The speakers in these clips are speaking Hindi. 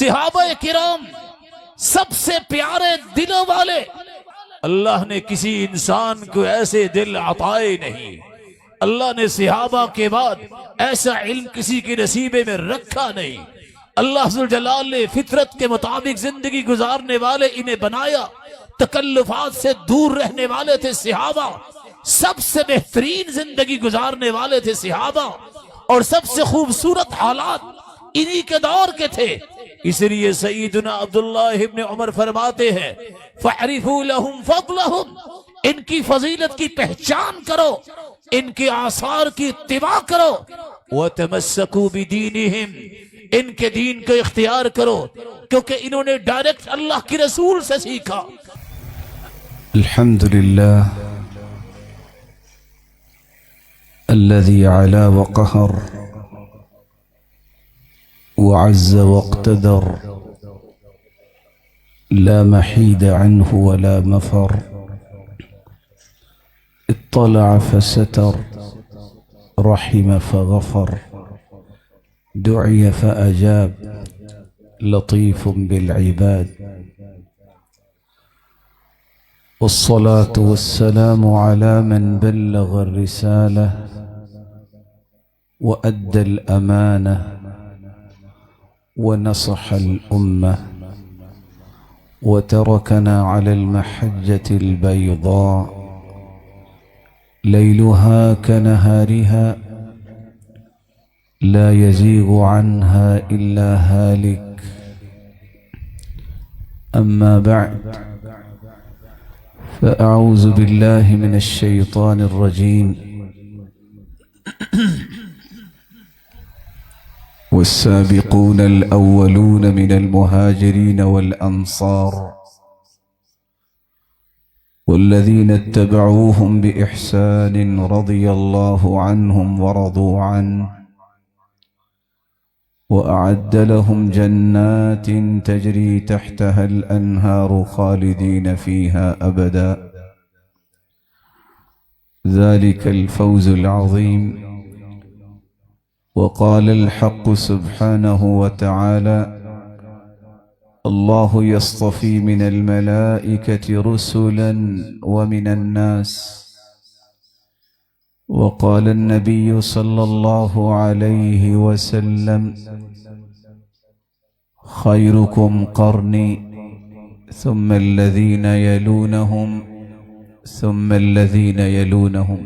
सहाबा किराम सबसे प्यारे दिलों वाले, अल्लाह ने किसी इंसान को ऐसे दिल अताए नहीं। अल्लाह ने सहाबा के बाद ऐसा इल्म किसी के नसीबे में रखा नहीं। अल्लाह जुल जलाल ने फितरत के मुताबिक जिंदगी गुजारने वाले इन्हें बनाया। तकल्लुफात से दूर रहने वाले थे सहाबा, सबसे बेहतरीन जिंदगी गुजारने वाले थे सहाबा, और सबसे खूबसूरत हालात इन्हीं के दौर के थे। इसलिए सईदुना अब्दुल्लाह इब्न उमर फरमाते हैं, फअरिफू लहुम फज़लहुम, इनकी फजीलत की पहचान करो, इनके आसार की इत्तिबा करो। व तमस्सकू बिदीनिहिम, इनके दीन को इख्तियार करो, क्योंकि इन्होंने डायरेक्ट अल्लाह की रसूल से सीखा। अल्हम्दुलिल्लाह अल्लज़ी अला व क़हर व अज़्ज़ व इक़्तदर, ला महीद अन्हु व ला मफ़र, इत्तलअ फसतर, रहिम फग़फ़र, दुइय फ़अजाब, लतीफ़ुन बिलइबाद। वस्सलातु वस्सलामु अला मन बल्लग़ अर्रिसालह व अद्दल अमानह व नसहल उम्मह व तरकना अलल महज्जतिल बैदा लैलुहा कनहारिहा ला यज़ीगु अन्हा इल्ला हालिक। अम्मा बअद, फ़अऊज़ु बिल्लाहि मिनश शैतानिर रजीम। वस्साबिक़ूनल अव्वलून मिनल मुहाजिरीन वल अंसार वल्लज़ीना इत्तबऊहुम बिइहसान रज़ियल्लाहु अन्हुम व रज़ू अन्हु व अअद्द लहुम जन्नातिन तजरी तहतहल अन्हारु खालिदीन फ़ीहा अबदा, ज़ालिकल फ़ौज़ुल अज़ीम। वक़ालल हक़्क़ु सुब्हानहु व तआला, अल्लाहु यस्तफ़ी मिनल मलाइकति रुसुलन व मिनन नास। वक़ालन नबिय्यु सल्लल्लाहु अलैहि वसल्लम, खैरुकुम क़र्नी सुम्मल्लज़ीना यलूनहुम सुम्मल्लज़ीना यलूनहुम।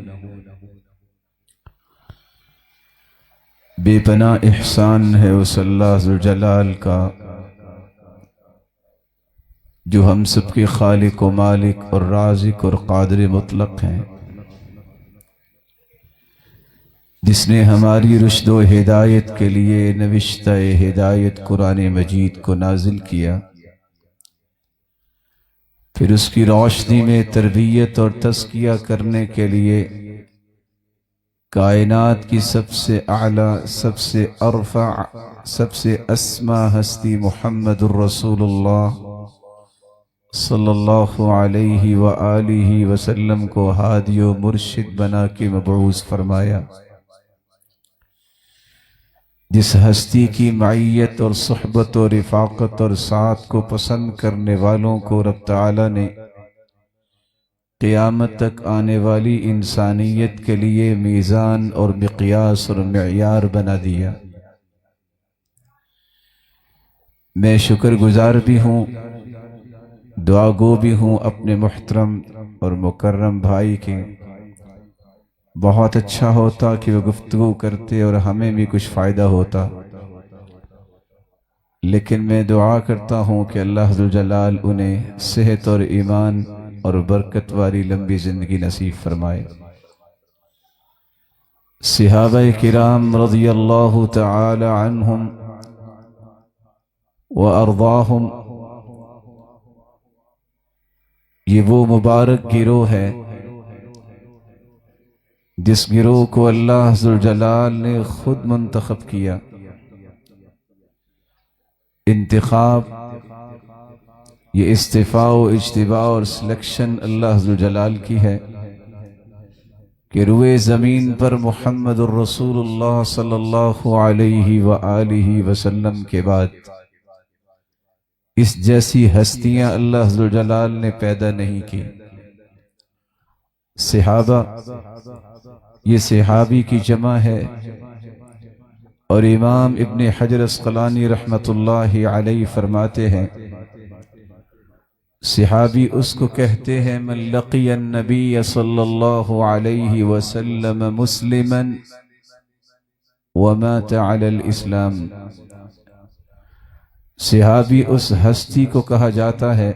बेपनाह एहसान है उस अल्लाह ज़ुल जलाल का जो हम सबके खालिक व मालिक और राज़िक और क़ादिर मुतलक़ हैं, जिसने हमारी रुश्द व हिदायत के लिए नविश्ता-ए हिदायत कुरान मजीद को नाजिल किया, फिर उसकी रोशनी में तरबियत और तज़किया करने के लिए कायनात की सबसे आला, सबसे अरफा, सबसे अस्मा हस्ती मुहम्मदुर रसूलुल्लाह सल्लल्लाहु अलैहि व आलिहि वसल्लम को हादी व मुर्शिद बना के मबऊस फरमाया। जिस हस्ती की मईयत और सुहबत और रिफ़ाक़त और साथ को पसंद करने वालों को रब ताला ने क़यामत तक आने वाली इंसानियत के लिए मीज़ान और मिक़यास और मियार बना दिया। मैं शुक्रगुजार भी हूँ, दुआगो भी हूँ अपने मुहतरम और मुकर्रम भाई के। बहुत अच्छा होता कि वो गुफ्तगू करते और हमें भी कुछ फ़ायदा होता, लेकिन मैं दुआ करता हूँ कि अल्लाह ज़ुल जलाल उन्हें सेहत और ईमान और बरकत वाली लंबी ज़िंदगी नसीब फरमाए। सहाबाए किराम रज़ियल्लाहु तआला अन्हुम व अर्ज़ाहुम, ये वो मुबारक गिरोह है जिस गिरोह को अल्लाह ज़ुल जलाल ने खुद मुंतखब किया। इंतिखाब, ये इस्तिफ़ा व इज्तिबा और सिलेक्शन अल्लाह ज़ुल जलाल की है कि रुए ज़मीन पर मुहम्मदुर रसूलुल्लाह सल्लल्लाहु अलैहि व आलिहि वसल्लम के बाद इस जैसी हस्तियां अल्लाह ज़ुल जलाल ने पैदा नहीं की। सहाबा, ये सहाबी की जमा है। और इमाम इब्ने हजर अस्क़लानी रहमतुल्लाहि अलैहि फरमाते हैं, सहाबी उसको कहते हैं मन लक़ियन नबी सल्लल्लाहु अलैहि वसल्लम मुस्लिमन व मात अलल इस्लाम। सहाबी उस हस्ती को कहा जाता है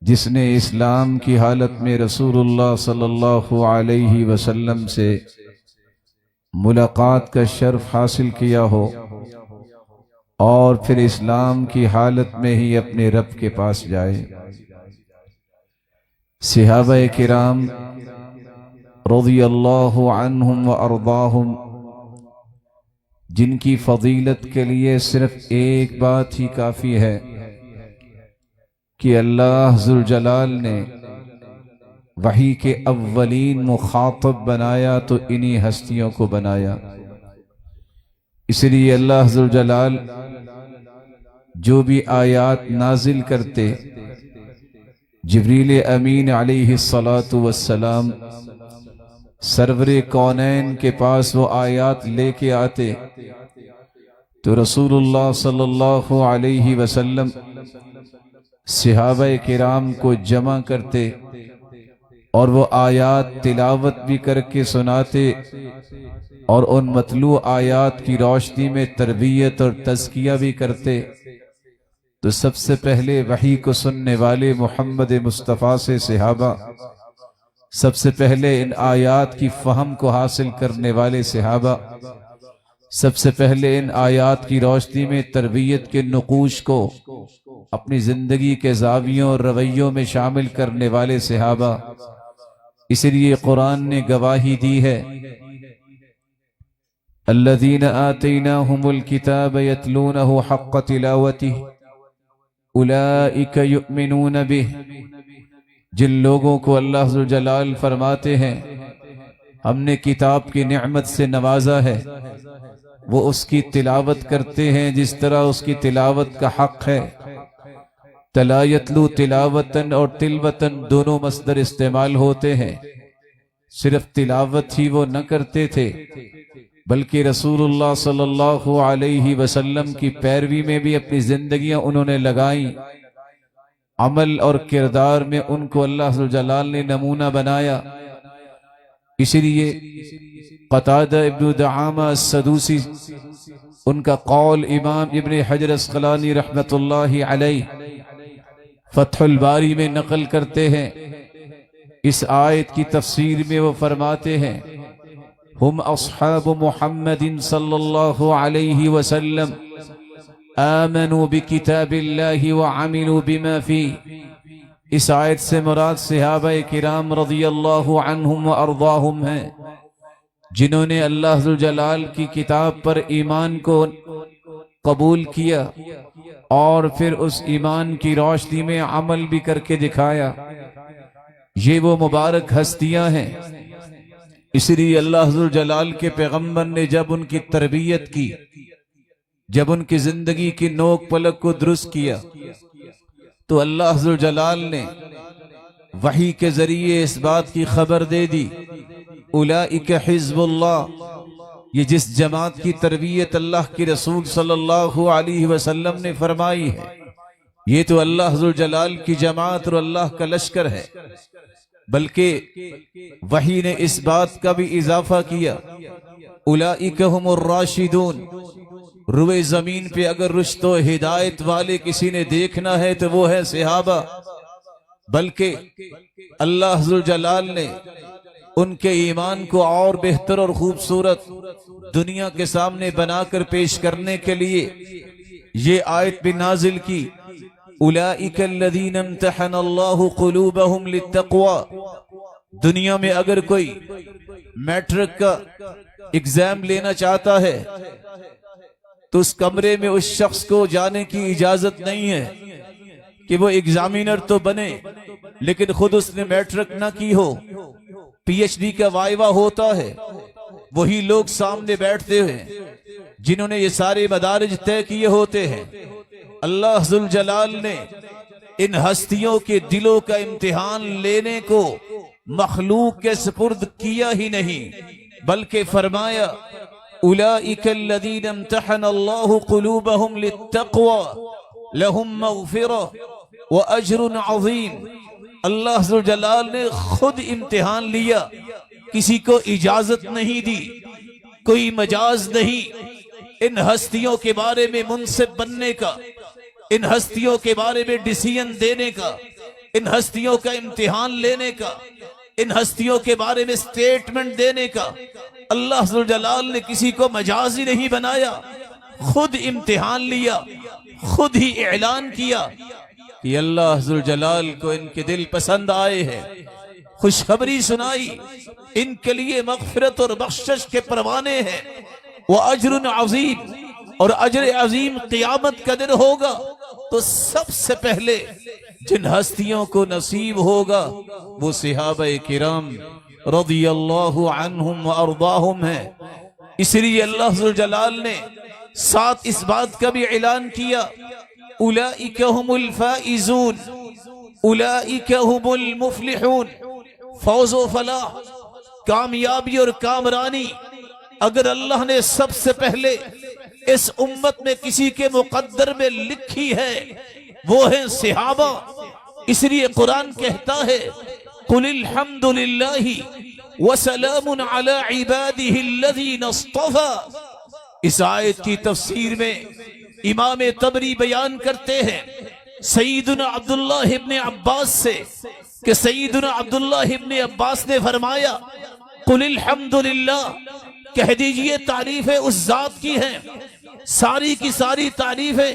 जिसने इस्लाम की हालत में रसूलुल्लाह सल्लल्लाहु अलैहि वसल्लम से मुलाकात का शर्फ हासिल किया हो और फिर इस्लाम की हालत में ही अपने रब के पास जाए। सहाबाए किराम रज़ियल्लाहु अन्हुम व अर्दाहुम, जिनकी फजीलत के लिए सिर्फ एक बात ही काफी है कि अल्लाह ज़ुल जलाल ने वही के अव्वलीन मुखातब बनाया तो इन्हीं हस्तियों को बनाया। इसलिए अल्लाह ज़ुल जलाल जो भी आयात नाजिल करते, जिब्रील अमीन अलैहिस्सलातु वस्सलाम सरवरे कौनैन के पास वो आयात लेके आते तो रसूलुल्लाह सल्लल्लाहु अलैहि वसल्लम सहाबाए किराम को जमा करते और वो आयात तिलावत भी करके सुनाते और उन मतलू आयात की रोशनी में तरबियत और तज़किया भी करते। तो सबसे पहले वही को सुनने वाले मोहम्मद मुस्तफ़ा से सहाबा, सबसे पहले इन आयात की फहम को हासिल करने वाले सहाबा, सबसे पहले इन आयात की रोशनी में तरबियत के नुकूश को अपनी जिंदगी के ज़ावियों और रवैयों में शामिल करने वाले सहाबा। इसलिए कुरान ने गवाही दी है, अल्लज़ीना आतैनाहुमुल किताब यतलूनहु हक़्क़ तिलावतिही उलाइका युमिनून बिही। जिन लोगों को अल्लाह ज़ुल जलाल फरमाते हैं हमने किताब की नेमत से नवाजा है, वो उसकी तिलावत करते हैं जिस तरह उसकी तिलावत का हक है। तला यतलू तिलावतन और तिलवतन दोनों मस्दर इस्तेमाल होते हैं। सिर्फ तिलावत ही वो न करते थे बल्कि रसूलुल्लाह सल्लल्लाहु अलैहि वसल्लम की पैरवी में भी अपनी जिंदगियां उन्होंने लगाई। अमल और किरदार में उनको अल्लाह ज़ुल जलाल ने नमूना बनाया। इसलिए क़तादा इब्न दआमा अस्सदूसी, उनका कौल इमाम इब्ने हजर अस्क़लानी रहमतुल्लाहि अलैहि फ़थुल बारी में नकल करते हैं। इस आयत की तफसीर में वो फरमाते हैं, हुम अस्हाबु मुहम्मदिन सल्लल्लाहु अलैहि वसल्लम आमनु बिकिताबिल्लाहि व अमिलू बिमा फी। इस आयत से मुराद सहाबाए किराम रज़ियल्लाहु अन्हुम व अर्ज़ाहुम हैं, जिन्होंने अल्लाह ज़ुल जलाल की किताब पर ईमान को कबूल किया और फिर उस ईमान की रोशनी में अमल भी करके दिखाया। ये वो मुबारक हस्तियां हैं। इसलिए अल्लाह ज़ुल जलाल के पैगंबर ने जब उनकी तरबियत की, जब उनकी जिंदगी की नोक पलक को दुरुस्त किया, तो अल्लाह ज़ुल जलाल ने वही के जरिए इस बात की खबर दे दी, उलाइका हिज़्बुल्लाह। ये जिस जमात की तरबियत अल्लाह के रसूल सल्लल्लाहु अलैहि वसल्लम ने फरमाई है, ये तो अल्लाह ज़ुल जलाल की जमात और अल्लाह का लश्कर है। बल्कि वही ने इस बात का भी इजाफा किया, उलाइका हुमुर राशिदून। रुए जमीन पे अगर रुश्त व हिदायत वाले किसी ने देखना है तो वो है सहाबा। बल्कि अल्लाह ज़ुल जलाल ने उनके ईमान को और बेहतर और खूबसूरत दुनिया के सामने बनाकर पेश करने के लिए ये आयत भी नाजिल की, उलाइका अल्लज़ीना इम्तहनल्लाहु क़ुलूबहुम लित्तक़वा। दुनिया में अगर कोई मैट्रिक का एग्जाम लेना चाहता है तो उस कमरे में उस शख्स को जाने की इजाजत नहीं है कि वो एग्जामिनर तो बने लेकिन खुद उसने मैट्रिक ना की हो। पीएचडी का वाइवा होता है, वही लोग सामने बैठते हैं जिन्होंने ये सारे मदारिज तय किए होते हैं। अल्लाह जुल जलाल ने इन हस्तियों के दिलों का इम्तिहान लेने को मखलूक के सुपुर्द किया ही नहीं, बल्कि फरमाया उलाइकल्लज़ीना इम्तहनल्लाहु क़ुलूबहुम लित्तक़वा लहुम मग़फ़िरह व अज्रुन अज़ीम। अल्लाह जुल जलाल ने खुद इम्तिहान लिया, किसी को इजाजत नहीं दी, कोई मजाज नहीं। इन हस्तियों के बारे में मुनसिब बनने का, इन हस्तियों के बारे में डिसीजन देने का, इन हस्तियों का इम्तिहान लेने का, इन हस्तियों के बारे में स्टेटमेंट देने का अल्लाह जुल जलाल ने किसी को मजाजी नहीं बनाया। खुद इम्तिहान लिया, खुद ही ऐलान किया कि अल्लाह जुल जलाल को इनके दिल पसंद आए हैं। खुशखबरी सुनाई, इनके लिए मग़फ़िरत और बख्शिश के परवाने हैं। वो अजरुन अज़ीम, और अजर अजीम क़यामत का दिन होगा। तो सबसे पहले जिन हस्तियों को नसीब होगा वो सहाबाए किराम रज़ियल्लाहु अन्हुम व अर्ज़ाहुम है। इसलिए अल्लाह जुल जलाल ने साथ इस बात का भी ऐलान किया उलाइका हुमुल फाइज़ून उलाइका हुमुल मुफ़्लिहून। फौज़ व फलाह, कामयाबी और कामरानी अगर अल्लाह ने सबसे पहले इस उम्मत में किसी के मुकद्दर में लिखी है वो है सहाबा। इसलिए कुरान कहता है कुलिल हम्दुलिल्लाहि व सलामुन अला इबादिहिल्लज़ीना इस्तफ़ा। इस आयत की तफसीर में इमाम तबरी बयान करते हैं सईदुना अब्दुल्लाह इब्ने अब्बास से कि सईदुना अब्दुल्लाह इब्ने अब्बास ने फरमाया कुलिल हम्दुलिल्लाह, कह दीजिए तारीफें उस जात की हैं, सारी की सारी तारीफें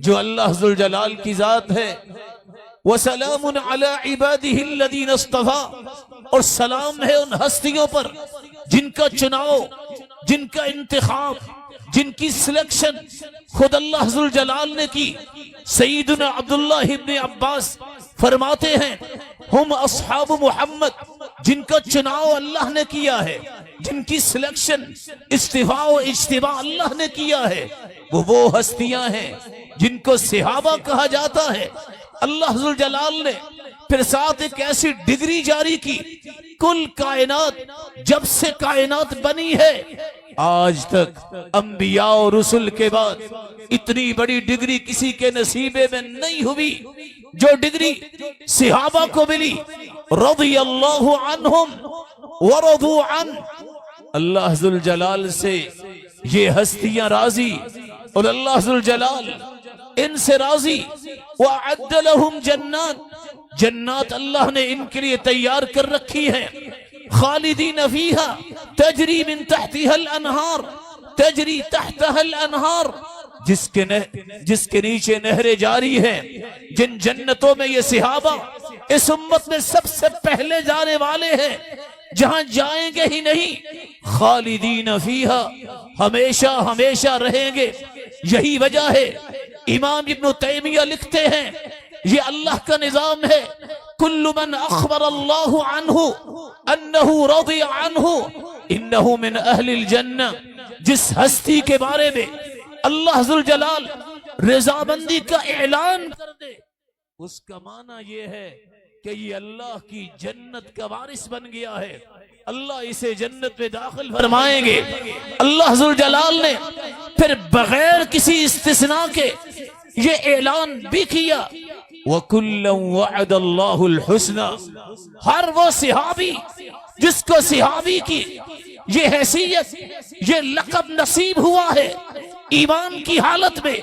जो अल्लाह जुल जलाल की जात है। व सलामुन अला इबादिहिल्लज़ीना इस्तफ़ा, और सलाम है उन हस्तियों पर जिनका चुनाव, जिनका इंतखाब, जिनकी सिलेक्शन खुद अल्लाह जुल जलाल ने की। सईदुना अब्दुल्लाह इब्ने अब्बास फरमाते हैं हम अस्हाब मोहम्मद, जिनका चुनाव अल्लाह ने किया है, जिनकी सिलेक्शन इस्तिफा व इज्तिबा अल्लाह ने किया है, वो हस्तियां हैं जिनको सहाबा कहा जाता है। अल्लाह जुल जलाल ने फिर साथ एक ऐसी डिग्री जारी की, कुल कायनात जब से कायनात बनी है आज तक अंबिया और रुसुल के बाद इतनी बड़ी डिग्री किसी के नसीबे में नहीं हुई जो डिग्री सहाबा को मिली। रज़ियल्लाहु अन्हुम व रज़ू अन। अल्लाह जुल जलाल से ये हस्तियां राजी और अल्लाह जुल जलाल इनसे राजी। व अअद्द लहुम जन्नात, जन्नात अल्लाह ने इनके लिए तैयार कर रखी है। खालिदीन फीहा तजरी मिन तहतिहल अनहार, तजरी तहतहल अनहार, जिसके नीचे नहरें जारी हैं। जिन जन्नतों में ये सहाबा इस उम्मत में सबसे पहले जाने वाले हैं, जहां जाएंगे ही नहीं, खालिदीन फीहा, हमेशा हमेशा रहेंगे। यही वजह है इमाम इब्न तैमिया लिखते हैं ये अल्लाह का निजाम है। कुल्लु मन अखबर अल्लाहु अन्हु अन्नहु रज़िया अन्हु इन्नहु मिन अहलिल जन्नह। जिस हस्ती के बारे में अल्लाह जुल जलाल रजामंदी का ऐलान कर दे, उसका माना ये है कि ये अल्लाह की जन्नत का वारिस बन गया है, अल्लाह इसे जन्नत में दाखिल फरमाएंगे। अल्लाह जुल जलाल ने फिर बगैर किसी इस्तिस्ना के ये ऐलान भी किया वकुल्लम वअदल्लाहुल हुस्ना। हर वो सहाबी जिसको सहाबी की ये हैसियत, ये लक़ब नसीब हुआ है, ईमान की हालत में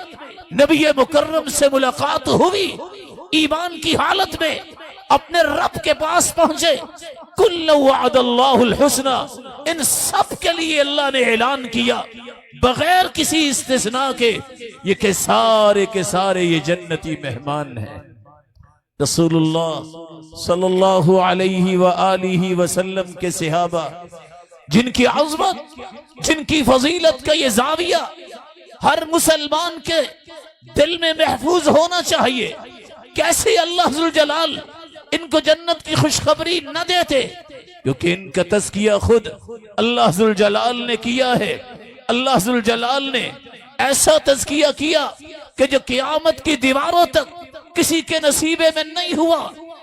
नबी मुकर्रम से मुलाकात हुई, ईमान की हालत में अपने रब के पास पहुंचे, कुल्लु वअदल्लाहुल हुस्ना, इन सब के लिए अल्लाह ने ऐलान किया बगैर किसी इस्तिस्ना के ये के सारे ये जन्नती मेहमान हैं। रसूलुल्लाह सल्लल्लाहु अलैहि व आलिहि वसल्लम के सहाबा जिनकी अज़मत, जिनकी फजीलत का ये जाविया हर मुसलमान के दिल में महफूज होना चाहिए। कैसे अल्लाह जुल जलाल इनको जन्नत की खुशखबरी न देते, क्योंकि इनका तज़किया खुद अल्लाह जुल जलाल ने किया है। अल्लाह जुल जलाल ने ऐसा तज़किया किया कि जो क़यामत की दीवारों तक किसी के नसीबे में नहीं हुआ,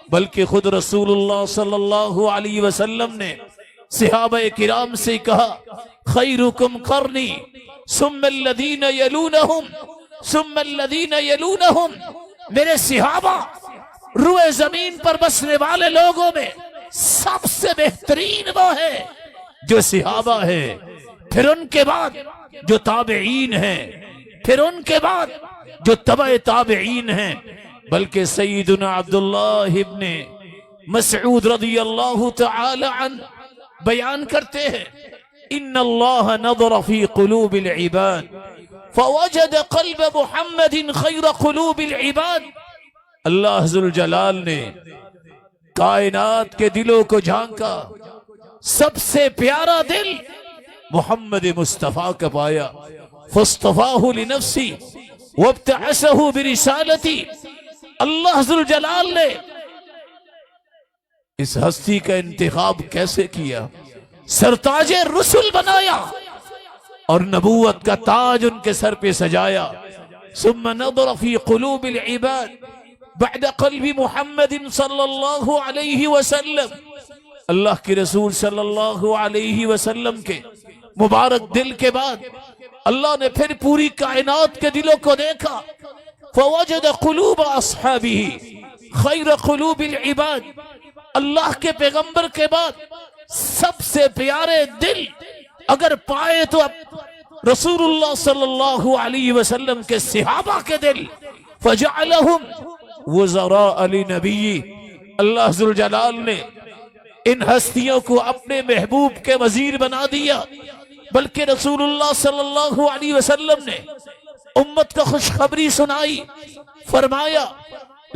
बल्कि खुद रसूलुल्लाह सल्लल्लाहु अलैहि वसल्लम ने सहाबा किराम से कहा, खैरुकुम करनी सुम्मल्लदीन यलूनहुम सुम्मल्लदीन यलूनहुम। मेरे सहाबा रुए जमीन पर बसने वाले लोगों में सबसे बेहतरीन वो है जो सहाबा है, फिर उनके बाद जो ताबईन है, फिर उनके बाद जो तबे ताबईन है। बल्कि सैयदुना अब्दुल्लाह इब्ने मसऊद रज़ियल्लाहु तआला अन्हु बयान करते हैं, इन्नल्लाह नज़र फी क़ुलूबिल इबाद फवजद क़ल्ब मुहम्मदिन खैर क़ुलूबिल इबाद। अल्लाह जुल जलाल ने कायनात के दिलों को झांका, सबसे प्यारा दिल मोहम्मद मुस्तफा का पाया। फस्तफाहु लिनफ्सी वब्तअसहु बिरिसालती। अल्लाह जुल जलाल ने इस हस्ती का इंतखाब कैसे किया, सरताजे रसूल बनाया और नबूवत का ताज उनके सर पे सजाया। सुम्मा नज़र फी क़ुलूबिल इबाद बअद क़ल्बि मुहम्मदिन सल्लल्लाहु अलैहि वसल्लम। अल्लाह के रसूल सल्लल्लाहु अलैहि वसल्लम के मुबारक दिल के बाद अल्लाह ने फिर पूरी कायनात के दिलों को देखा। फवजद क़ुलूब अस्हाबिही खैर क़ुलूबिल इबाद। अल्लाह के पैगंबर के बाद सबसे प्यारे दिल अगर पाए तो रसूलुल्लाह सल्लल्लाहु अलैहि वसल्लम के सहाबा के दिल। फजअलहुम वज़रा अली नबी। अल्लाह जुल जलाल ने इन हस्तियों को अपने महबूब के वजीर बना दिया। बल्कि रसूलुल्लाह सल्लल्लाहु अलैहि वसल्लम ने उम्मत को खुशखबरी सुनाई, फरमाया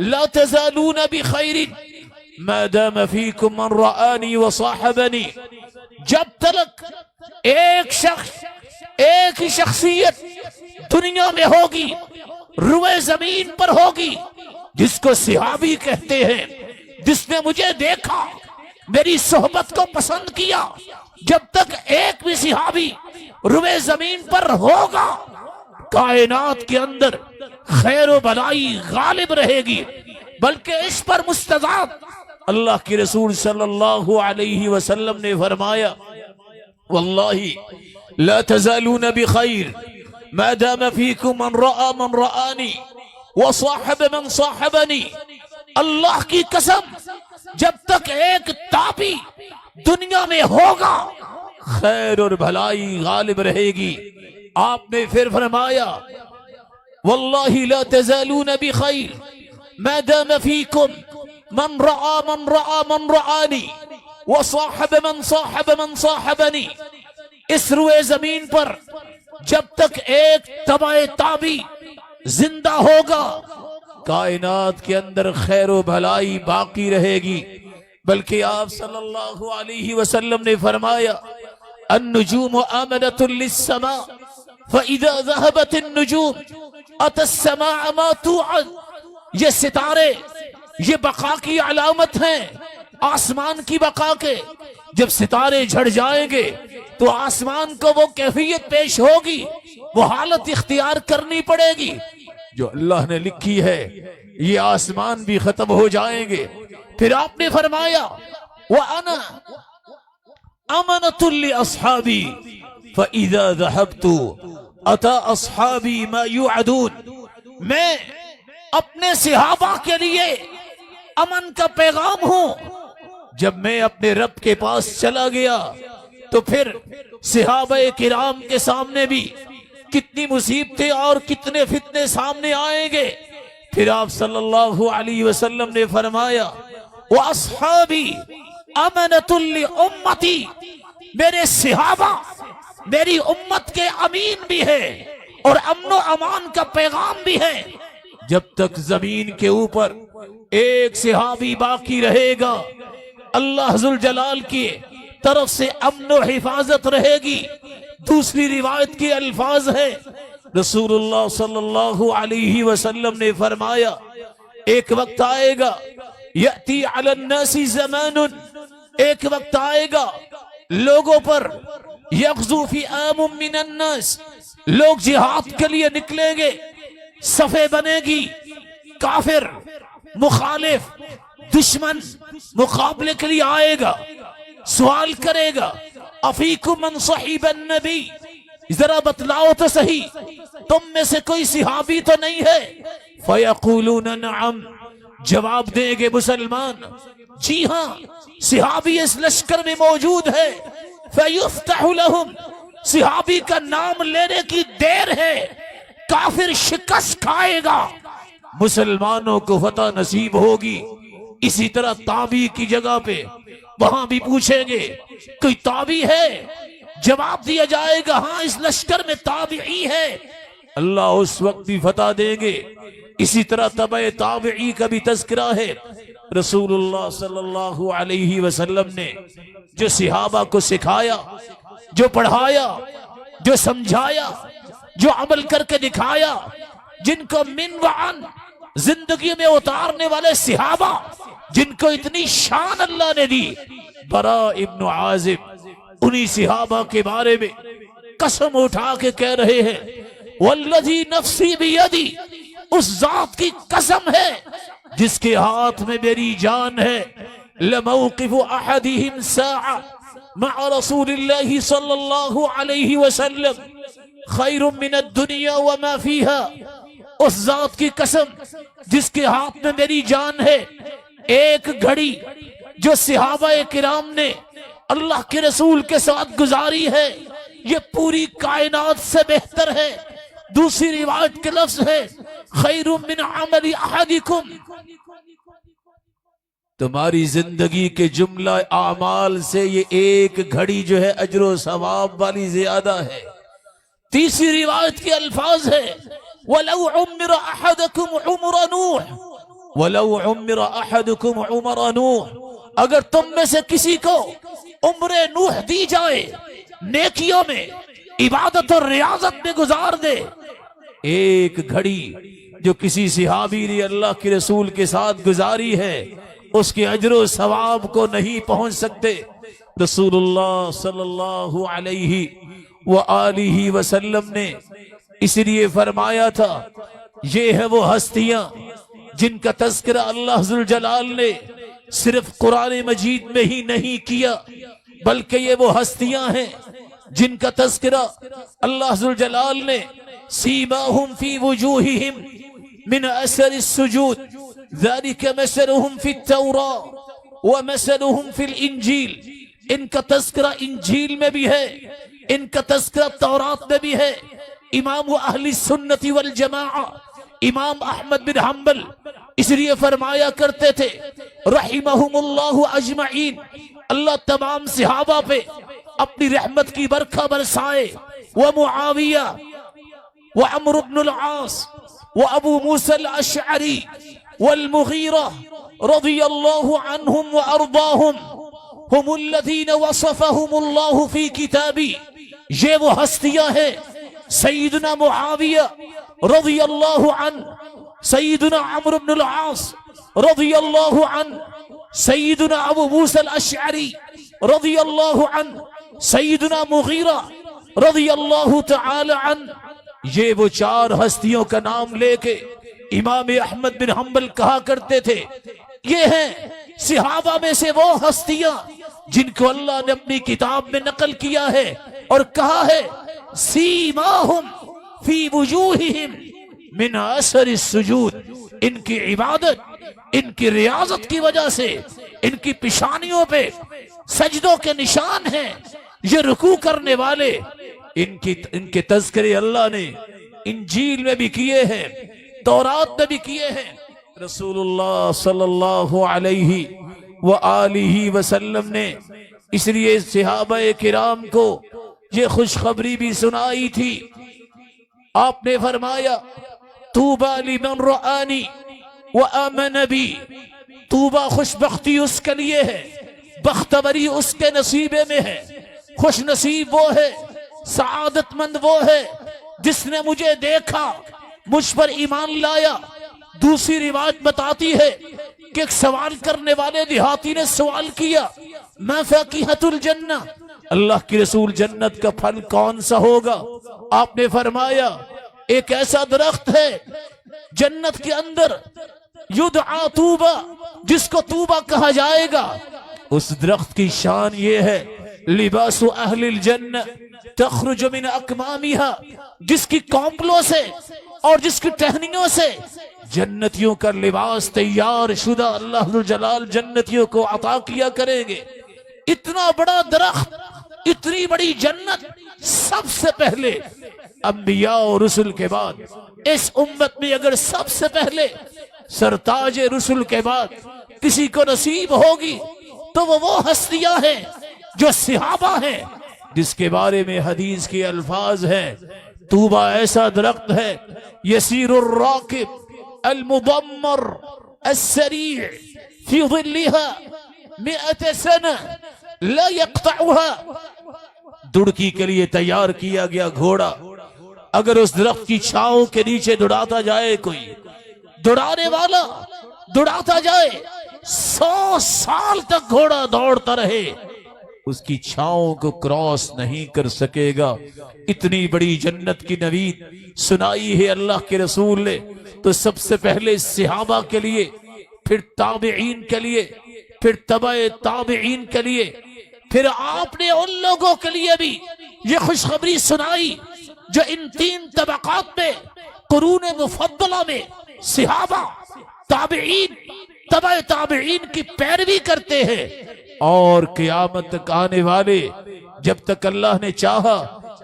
ला तज़ालून बिखैरिन मा दाम फीकुम मन रआनी व साहबनी। जब तक एक शख्स, एक ही शख्सियत दुनिया में होगी, रुए जमीन पर होगी, जिसको सहाबी कहते हैं, जिसने मुझे देखा, मेरी सोहबत को पसंद किया, जब तक एक भी सहाबी रुए जमीन पर होगा, कायनात के अंदर खैर व भलाई गालिब रहेगी। बल्कि इस पर मुस्तज़ाद अल्लाह के रसूल सल्लल्लाहु अलैहि वसल्लम ने फरमाया, वल्लाही ला तज़ालून बिखैर मा दाम फीकुम मन रआनी व साहब मन साहबनी। अल्लाह की कसम, जब तक एक ताबी दुनिया में होगा, खैर और भलाई गालिब रहेगी। आपने फिर फरमाया, वल्लाही ला तज़ालून बिखैर मा दाम फीकुम मन रआनी व साहब मन साहबनी। इस रुए जमीन पर जब तक एक तबाए ताबी जिंदा होगा, कायनात के अंदर खैर व भलाई बाकी रहेगी। बल्कि आप सल्लल्लाहु अलैहि वसल्लम ने फरमाया, अन्नुजूम आमनतुल लिस्समा फइज़ा ज़हबतिन नुजूम अतस्समा मा तुअद। ये सितारे, ये बका की अलामत हैं, आसमान की बका के। जब सितारे झड़ जाएंगे तो आसमान को वो कैफियत पेश होगी, वो हालत इख्तियार करनी पड़ेगी जो अल्लाह ने लिखी है। ये आसमान भी खत्म हो जाएंगे। फिर आपने फरमाया, व अना अमनतुल लि अस्हाबी फइज़ा ज़हबतु अता अस्हाबी मा युअदून। मैं अपने सहाबा के लिए अमन का पैगाम हूं। जब मैं अपने रब के पास चला गया तो फिर सहाबाए किराम के सामने भी कितनी मुसीबतें और कितने फितने सामने आएंगे। फिर आप सल्लल्लाहु अलैहि वसल्लम ने फरमाया, व अस्हाबी अमनतुल लि उम्मती। मेरे सहाबा मेरी उम्मत के अमीन भी है और अमन व अमान का पैगाम भी है। जब तक जमीन के ऊपर एक सहाबी बाकी रहेगा, अल्लाह जुल जलाल की तरफ से अमन व हिफाजत रहेगी। दूसरी रिवायत के अल्फाज है, रसूलुल्लाह सल्लल्लाहु अलैहि वसल्लम ने फरमाया, एक वक्त आएगा, यअती अलन नासी ज़मानुन, एक वक्त आएगा लोगों पर, यग़ज़ू फ़ी आमुम मिनन नास, लोग जिहाद के लिए निकलेंगे, सफे बनेगी, काफिर मुखालिफ दुश्मन मुकाबले के लिए आएगा, सवाल करेगा अफीकुम मन सहीबन नबी, जरा बतलाओ तो सही तुम में से कोई सिहाबी तो नहीं है। फयक़ूलून नअम, जवाब देंगे मुसलमान जी हाँ सिहाबी इस लश्कर में मौजूद है। फयुफ्तहु लहुम, सिहाबी का नाम लेने की देर है, काफिर शिकस्त खाएगा, मुसलमानों को फतह नसीब होगी। इसी तरह ताबी की जगह पे वहां भी पूछेंगे कोई ताबी है, जवाब दिया जाएगा हाँ इस लश्कर में ताबी है, अल्लाह उस वक्त भी फतह देंगे। इसी तरह तबे ताबी का भी तज़किरा है। रसूलुल्लाह सल्लल्लाहु अलैहि वसल्लम ने जो सिहाबा को सिखाया, जो पढ़ाया, जो समझाया, जो अमल करके दिखाया, जिनको मिन व अन जिंदगी में उतारने वाले सिहाबा, जिनको इतनी शान अल्लाह ने दी, बरा इब्न आजिब उन्हीं सिहाबा के बारे में कसम उठा के कह रहे हैं वल्लज़ी नफ्सी बियदी, उस जात की कसम है जिसके हाथ में मेरी जान है, लमौक़िफ़ु अहदिहिम साअ मअ रसूलिल्लाहि सल्लल्लाहु अलैहि वसल्लम खैरुम मिनद दुनिया व मा फीहा, उस जात की कसम जिसके हाथ में मेरी जान है, एक घड़ी जो सिहाबा किराम ने अल्लाह के रसूल के साथ गुजारी है, ये पूरी कायनात से बेहतर है। दूसरी रिवायत के लफ्ज है खैरुम मिन अमली अहदिकुम, तुम्हारी जिंदगी के जुमला आमाल से ये एक घड़ी जो है अजर सवाब वाली ज्यादा है। तीसरी रिवायत के अल्फाज है वलौ उम्मिर अहदकुम उम्र नूह, वलौ उम्मिर अहदकुम उम्र नूह, अगर तुम में से किसी को उम्र नूह दी जाए, नेकियों में इबादत और रियाजत में गुजार दे, एक घड़ी जो किसी सिहाबी ने अल्लाह के रसूल के साथ गुजारी है, उसके अजर सवाब को नहीं पहुंच सकते। रसूलुल्लाह सल्लल्लाहु अलैहि व आलिहि वसल्लम ने इसलिए फरमाया था ये है वो हस्तियां जिनका तज़किरा अल्लाह जुल जलाल ने सिर्फ कुरान मजीद में ही नहीं किया, बल्कि ये वो हस्तियां हैं जिनका तज़किरा अल्लाह जुल जलाल ने सीमाहुम फी वजूहिहिम मिन असर सुजूद ज़ालिका मसलुहुम फित तौरा व मसलुहुम फिल इंजील, इनका तज़किरा इंजील में भी है, इनका तज़किरा तौरात में भी है। इमाम अहली सुन्नती वल जमाआ इमाम अहमद बिन हम्बल इसलिए फरमाया करते थे रहिमहुमुल्लाहु अजमईन, अल्लाह तमाम सिहाबा पे अपनी रहमत की बरखा बरसाए। व मुआविया व अम्र इब्न अल-आस व अबू मूसा अल-अशअरी वल मुगीरा रज़ियल्लाहु अन्हुम व अर्दाहुम हुमुल्लज़ीना वसफ़हुमुल्लाहु फी किताबी, ये वो हस्तियां हैं सईदना मुआविया रज़ियल्लाहु अन्हु, सईदना अम्र इब्न अल-आस रज़ियल्लाहु अन्हु, सईदना अबू मूसा अल-अशअरी रज़ियल्लाहु अन्हु, सईदना मुगीरा रज़ियल्लाहु तआला अन्हु। ये वो चार हस्तियों का नाम लेके इमाम अहमद बिन हम्बल कहा करते थे ये हैं सिहाबा में से वो हस्तियां जिनको अल्लाह ने अपनी किताब में नकल किया है और कहा है सीमाहुम फी वजूहिहिम मिन असर सुजूद, इनकी इबादत, इनकी रियाजत की वजह से इनकी पेशानियों पे सजदों के निशान हैं। ये रुकू करने वाले इनके तज़किरे अल्लाह ने इंजील में भी किए हैं, तौरात में भी किए हैं। रसूलुल्लाह सल्लल्लाहु अलैहि व आलिहि वसल्लम ने इसलिए सहाबा किराम को ये खुशखबरी भी सुनाई थी। आपने फरमाया तूबा लिमन रआनी व आमन बी, तूबा खुशबख्ती उसके लिए है, बख्तबरी उसके नसीबे में है, खुश नसीब वो है, सआदतमंद वो है जिसने मुझे देखा, मुझ पर ईमान लाया। दूसरी रिवायत बताती है कि एक सवाल करने वाले देहाती ने सवाल किया मा फ़ाकिहतुल जन्नह, अल्लाह के रसूल जन्नत का फल कौन सा होगा? आपने फरमाया एक ऐसा दरख्त है जन्नत के अंदर, युदआ तूबा, जिसको तूबा कहा जाएगा। उस दरख्त की शान ये है, लिबासु अहलिल जन्नह तखरुजु मिन अकमामिहा, जिसकी कॉम्पलों से और जिसकी टहनियों से जन्नतियों का लिबास तैयार शुदा अल्लाह जुल जलाल जन्नतियों को अता किया करेंगे। इतना बड़ा दरख्त, इतनी बड़ी जन्नत, सबसे पहले अंबिया और रसूल के बाद इस उम्मत में अगर सबसे पहले सरताज रसूल के बाद किसी को नसीब होगी तो वो हस्तियां हैं जो सहाबा हैं, जिसके बारे में हदीस के अल्फाज हैं, तूबा ऐसा दरख्त है, यसीरुर राकिब अल मुदम्मर अस्सरी फी ज़िल्लिहा मिअत सना ला यक़तउहा। दुड़की के लिए तैयार किया गया घोड़ा अगर उस दरख्त की छांव के नीचे दौड़ाता जाए, कोई दौड़ाने वाला दौड़ाता जाए, 100 साल तक घोड़ा दौड़ता रहे, उसकी छांव को क्रॉस नहीं कर सकेगा। इतनी बड़ी जन्नत की नवीद सुनाई है अल्लाह के रसूल ने। तो सबसे पहले सहाबा के लिए, फिर ताबईन के लिए, फिर तबए ताबईन के लिए, फिर आपने उन लोगों के लिए भी ये खुशखबरी सुनाई जो इन 3 तबकात में, कुरूने मुफद्दला में सहाबा, ताबईन, तबए ताबईन की पैरवी करते हैं। और क़यामत तक आने वाले, जब तक अल्लाह ने चाहा,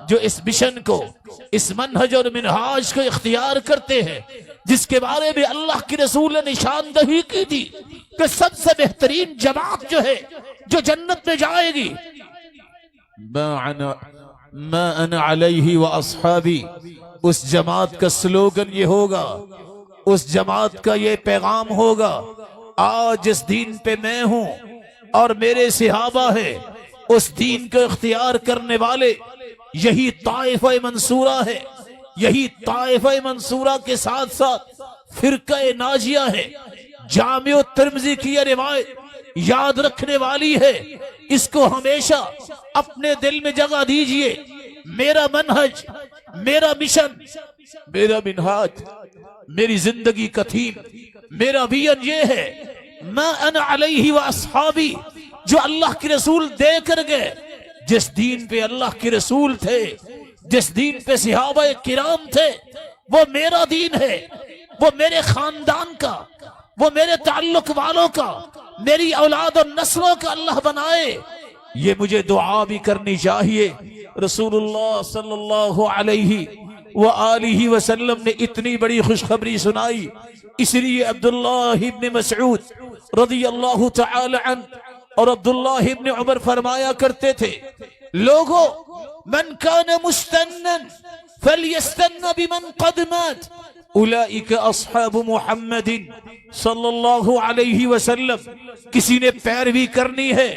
जो इस मिशन को, इस मनहज और मिनहाज को इख्तियार करते हैं, जिसके बारे में अल्लाह के रसूल ने निशानदही की थी कि सबसे बेहतरीन जमात जो है जो जन्नत में जाएगी, मा अना अलैहि व अस्हाबी, उस जमात का स्लोगन ये होगा, उस जमात का ये पैगाम होगा, आज जिस दीन पे मैं हूं और मेरे सहाबा है, उस दीन को इख्तियार करने वाले, यही ताइफा मंसूरा है। यही ताइफा मंसूरा के साथ साथ फिरका नाजिया है। जामिउ तिर्मिज़ी की यह रिवायत याद रखने वाली है, इसको हमेशा अपने दिल में जगह दीजिए। मेरा मनहज, मेरा मिशन, मेरा मिनहाज, मेरी जिंदगी का थीम, मेरा विजन ये है, मा अना अलैहि व अस्हाबी, जो अल्लाह के रसूल दे कर गए। जिस दीन पे अल्लाह के रसूल थे, जिस दीन पे सहाबा किराम थे, वो मेरा दीन है, वो मेरे खानदान का, वो मेरे ताल्लुक वालों का, मेरी औलाद और नस्लों का अल्लाह बनाए। ये मुझे दुआ भी करनी चाहिए। रसूलुल्लाह सल्लल्लाहु अलैहि व आलिहि वसल्लम ने इतनी बड़ी खुशखबरी सुनाई, इसलिए अब्दुल्लाह इब्न मसऊद रज़ियल्लाहु तआला अन्हु और अब्दुल्लाह इब्न उमर फरमाया करते थे, लोगों, मन कान मुस्तन्नन फलयस्तन्न बिमन कद मात, उलाइका अस्हाबु मुहम्मदिन सल्लल्लाहु अलैहि वसल्लम। किसी ने पैरवी करनी है,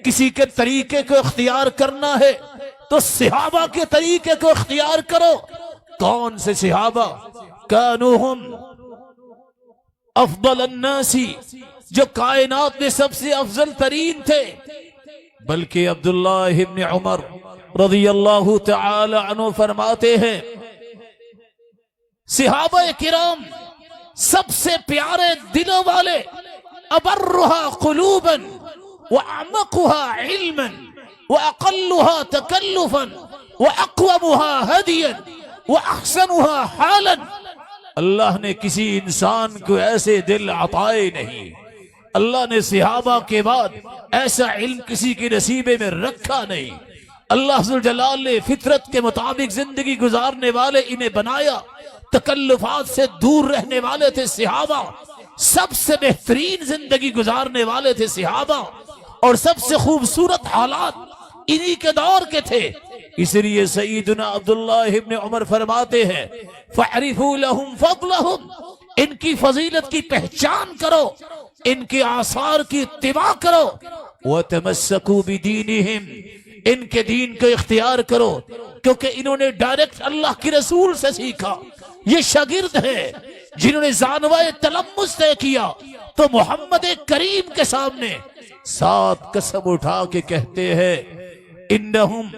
किसी के तरीके को इख्तियार करना है, तो सहाबा के तरीके को इख्तियार करो। कौन से सहाबा? कानुहुम अफदल अन्नासी, जो कायनात में सबसे अफजल तरीन थे। बल्कि अब्दुल्लाह इब्न उमर रज़ियल्लाहु तआला अन्हु फरमाते हैं, सहाबा किराम सबसे प्यारे दिलों वाले, अबर्रुहा कुलूबन व अमकुहा इल्मन व अक़ल्लुहा तकल्लुफन व अक़वमुहा हदियन व अहसनुहा हालन। अल्लाह ने किसी इंसान को ऐसे दिल अताए नहीं, अल्लाह ने सहाबा के बाद ऐसा इल्म किसी के नसीबे में रखा नहीं। अल्लाह जुल जलाल ने फितरत के मुताबिक जिंदगी गुजारने वाले इन्हें बनाया, तकल्लुफात से दूर रहने वाले थे सहाबा, सबसे बेहतरीन जिंदगी गुजारने वाले थे सहाबा, और सबसे खूबसूरत हालात इन्हीं के दौर के थे। इसलिए सईदुना अब्दुल्लाह इब्न उमर फरमाते हैं, फअरिफू लहुम फज़लहुम, इनकी फजीलत की पहचान करो, इनके आसार की इत्तिबा करो, व तमस्सकू बिदीनिहिम, इनके दीन को इख्तियार करो, क्योंकि इन्होंने डायरेक्ट अल्लाह के रसूल से सीखा। ये शागिर्द है जिन्होंने जानवाए तलम्मुस तय किया, तो मोहम्मद करीम के सामने 7 कसम उठा के कहते हैं, इन्नहुम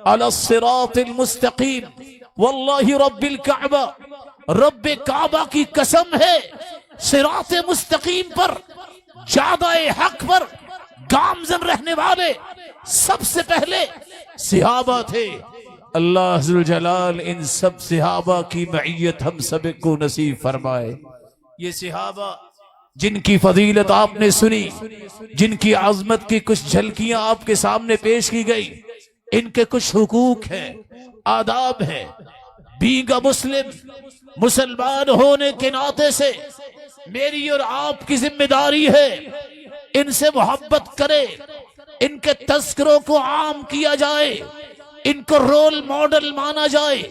अला सिरातिल मुस्तकीम वल्लाहि रब्बिल काबा, रब्बे काबा की कसम है, सिराते मुस्तकीम पर, जादाए हक पर गामजन रहने वाले सबसे पहले सिहाबा थे। अल्लाह अज़्ज़ल जलाल इन सब सिहाबा की मईयत हम सब को नसीब फरमाए। ये सिहाबा जिनकी फजीलत आपने सुनी, जिनकी आजमत की कुछ झलकियां आपके सामने पेश की गई, इनके कुछ हुकूक हैं, आदाब हैं। बीगा मुसलमान होने के नाते से मेरी और आपकी जिम्मेदारी है इनसे मोहब्बत करे, इनके तस्करों को आम किया जाए, इनको रोल मॉडल माना जाए,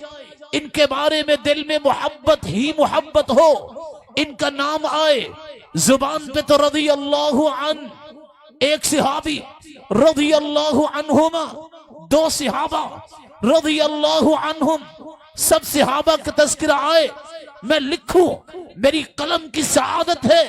इनके बारे में दिल में मोहब्बत ही मोहब्बत हो, इनका नाम आए जुबान पे तो रज़ी अल्लाहु अन, एक सिहाबी रज़ी अल्लाहु अन्हुमा, दो सिहाबा रज़ी अल्लाहु अन्हुम, सब सिहाबा का तज़किरा आए, मैं लिखूं, मेरी कलम की सआदत है।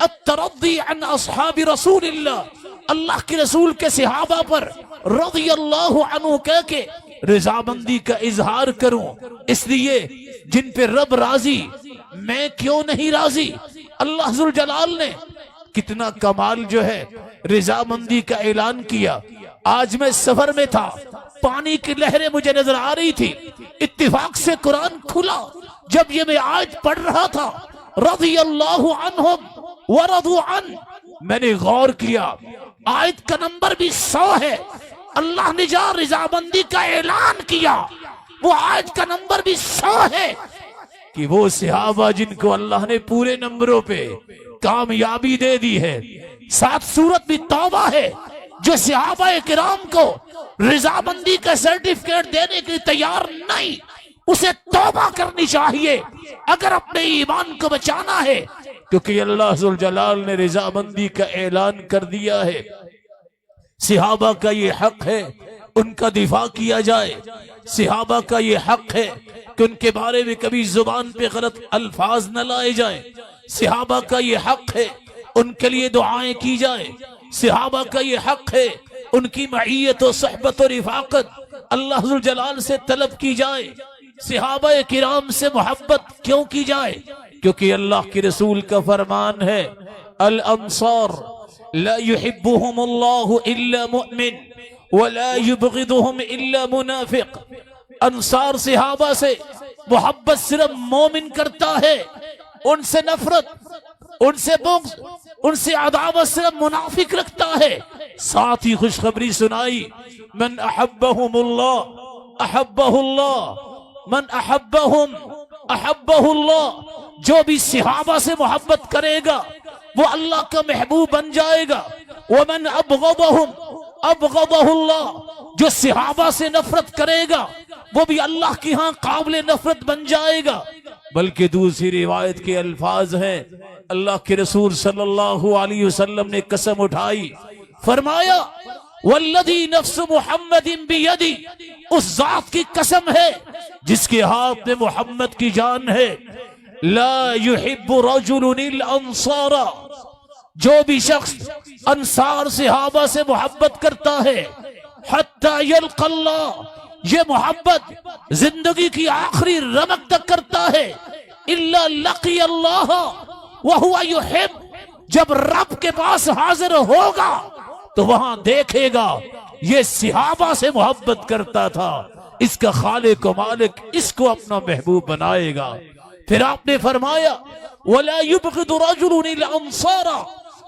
अत-तरद्दी अन अस्हाबी रसूलिल्लाह, अल्लाह के रसूल के सिहाबा पर रज़ी अल्लाहु अन्हु कह के रजामंदी का इजहार करूं, इसलिए जिन पे रब राजी मैं क्यों नहीं राजी। अल्लाह जुल जलाल ने कितना कमाल जो है रजामंदी का ऐलान किया। आज मैं सफर में था, पानी की लहरें मुझे नजर आ रही थी, इत्तिफाक से कुरान खुला, जब ये मैं आयत पढ़ रहा था रज़ी अल्लाहु अन्हुम व रज़ू अन, मैंने गौर किया आयत का नंबर भी 100 है। अल्लाह ने जहाँ रजामंदी का ऐलान किया वो आयत का नंबर भी 100 है कि वो सिहाबा जिनको अल्लाह ने पूरे नंबरों पे कामयाबी दे दी है। 7 सूरत भी तौबा है, जो सिहाबा किराम को रजामंदी का सर्टिफिकेट देने के लिए तैयार नहीं, उसे तौबा करनी चाहिए अगर अपने ईमान को बचाना है, क्योंकि अल्लाह जुल जलाल ने रजामंदी का ऐलान कर दिया है। सिहाबा का ये हक है उनका दिफा किया जाए, सिहाबा का ये हक है कि उनके बारे में कभी जुबान पे गलत अल्फाज न लाए जाए, सिहाबा का ये हक है उनके लिए दुआएं की जाए, सिहाबा का ये हक है उनकी मईयत और सहबत और रिफाकत अल्लाह जुल जलाल से तलब की जाए। सिहाबा किराम से मोहब्बत क्यों की जाए? क्योंकि अल्लाह के रसूल का फरमान है, अल अंसार ला युहिब्बुहुमुल्लाहु इल्ला मुमिन व ला युबग़िदुहुम इल्ला मुनाफिक। अंसार सिहाबा से मोहब्बत सिर्फ मोमिन करता है, उनसे नफरत, उनसे बुग़्ज़, उनसे अदावत सिर्फ मुनाफिक रखता है। साथ ही खुशखबरी सुनाई, मन अहब्बहुमुल्लाह अहब्बहुल्लाह, मन अहब्बहुम अहब्बहुल्लाह। जो भी सिहाबा से मोहब्बत करेगा वो अल्लाह का महबूब बन जाएगा। वमन अबग़दहुम अबग़दहुल्लाह, जो सिहाबा से नफरत करेगा वो भी अल्लाह की यहाँ काबिल नफरत बन जाएगा। बल्कि दूसरी रिवायत के अल्फाज हैं, अल्लाह के रसूल सल्लल्लाहु अलैहि वसल्लम ने कसम उठाई, फरमाया वल्लज़ी नफ्स मुहम्मदिन बियदी, उस जात की कसम है जिसके हाथ में मोहम्मद की जान है, ला युहिब्बु रजुलुनिल अंसारा, जो भी शख्स अंसार सिहाबा से मोहब्बत करता है, हत्ता यल्क़ल्लाह, ये मोहब्बत जिंदगी की आखिरी रमक तक करता है, इल्ला लक़ी अल्लाह व हुवा युहिब, जब रब के पास हाजिर होगा तो वहां देखेगा ये सिहाबा से मोहब्बत करता था, इसका खालिक व मालिक इसको अपना महबूब बनाएगा। फिर आपने फरमाया वला युबग़िदु रजुलुन इल अंसारा,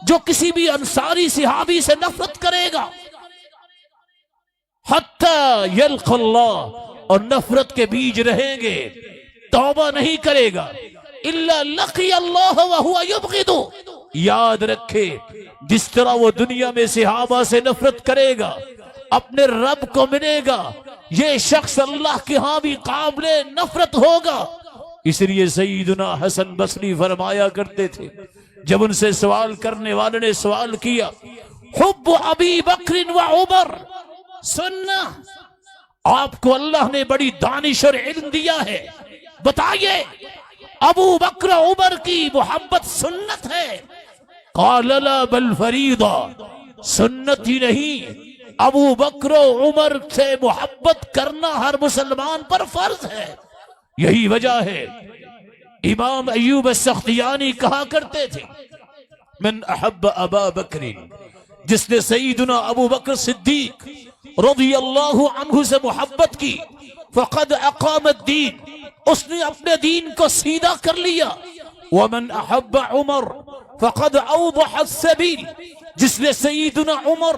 जो किसी भी अंसारी सिहाबी से नफरत करेगा, हत्ता यल्क़ल्लाह, और नफरत के बीज रहेंगे, तौबा नहीं करेगा, इल्ला लक़ी अल्लाह व हुवा युबग़िदु। याद रखे, जिस तरह वो दुनिया में सिहाबा से नफरत करेगा अपने रब को मिलेगा, ये शख्स अल्लाह के यहाँ भी काबिल नफरत होगा। इसलिए सईदुना हसन बसरी फरमाया करते थे, जब उनसे सवाल करने वाले ने सवाल किया, हुब्बु अबी बकर व उमर, सुनना आपको अल्लाह ने बड़ी दानिश और इल्म दिया है, बताइए अबू बकर उमर की मोहब्बत सुन्नत है? क़ाल ला बल फरीदा, सुन्नत ही नहीं, अबू बकर उमर से मोहब्बत करना हर मुसलमान पर फर्ज है। यही वजह है इमाम अय्यूब सख्तियानी कहा करते थे, मन अहब्ब अबा बकरिन, जिसने सईदुना अबू बकर सिद्दीक रज़ियल्लाहु अन्हु से मोहब्बत की, फ़क़द अक़ामद दीन, उसने अपने दीन को सीधा कर लिया। वमन अहब्ब उमर फ़क़द अवदह अस्सबील, जिसने सईदुना उमर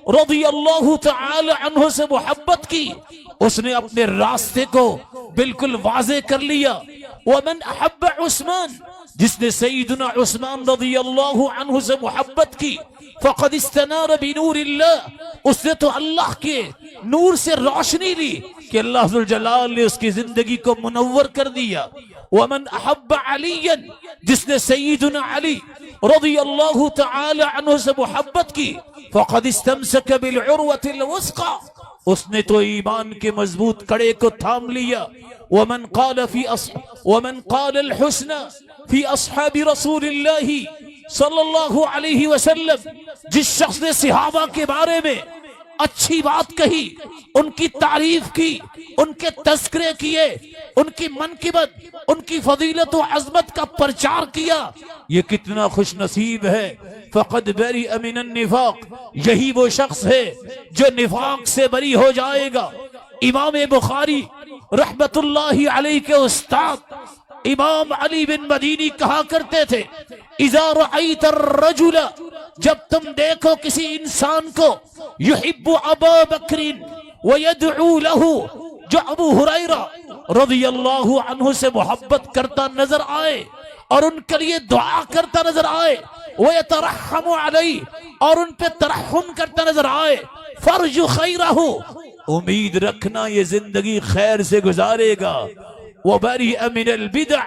रज़ियल्लाहु तआला अन्हु से मोहब्बत की, उसने अपने रास्ते को बिल्कुल वाज़े कर लिया। वमन अहब्ब उस्मान, जिसने सईदुना उस्मान रज़ियल्लाहु अन्हु से मोहब्बत की, फ़क़द इस्तनार बिनूरिल्लाह, उसने तो अल्लाह के नूर से रोशनी ली कि अल्लाह ज़ुल जलाल ने उसकी जिंदगी को मुनव्वर कर दिया। वमन अहब्ब अलीयन, जिसने सईदुना अली रज़ियल्लाहु तआला अन्हु से मोहब्बत की, फ़क़द इस्तमसक बिल उर्वतिल वुस्क़ा, उसने तो ईमान के मजबूत कड़े को थाम लिया। वमन क़ाल अल हुस्ना फी अस्हाबी रसूलिल्लाहि सल्लल्लाहु अलैहि वसल्लम, जिस शख्स ने सहाबा के बारे में अच्छी बात कही, उनकी तारीफ की, उनके तस्करे किए, उनकी मनकिबत, उनकी फजीलत व अजमत का प्रचार किया, ये कितना खुश नसीब है। फ़क़द बरिअ मिनन निफाक, यही वो शख्स है जो निफाक से बरी हो जाएगा। इमाम बुखारी रहमतुल्लाहि अलैहि के उस्ताद इमाम अली बिन मदीनी कहा करते थे, इज़ा रअयत अर्रजुल, जब तुम देखो किसी इंसान को, युहिब्बु अबा बकरिन व यदउ लहू, जो अबू हुरैरा रज़ियल्लाहु अन्हु से मोहब्बत करता नजर आए और उनके लिए दुआ करता नजर आए, व यतरहमु अलैहि, और उन पे तरहम करता नजर आए, फर्जु खैरहु, उम्मीद रखना ये जिंदगी खैर से गुजारेगा। वो बरिअ मिनल बिदअ,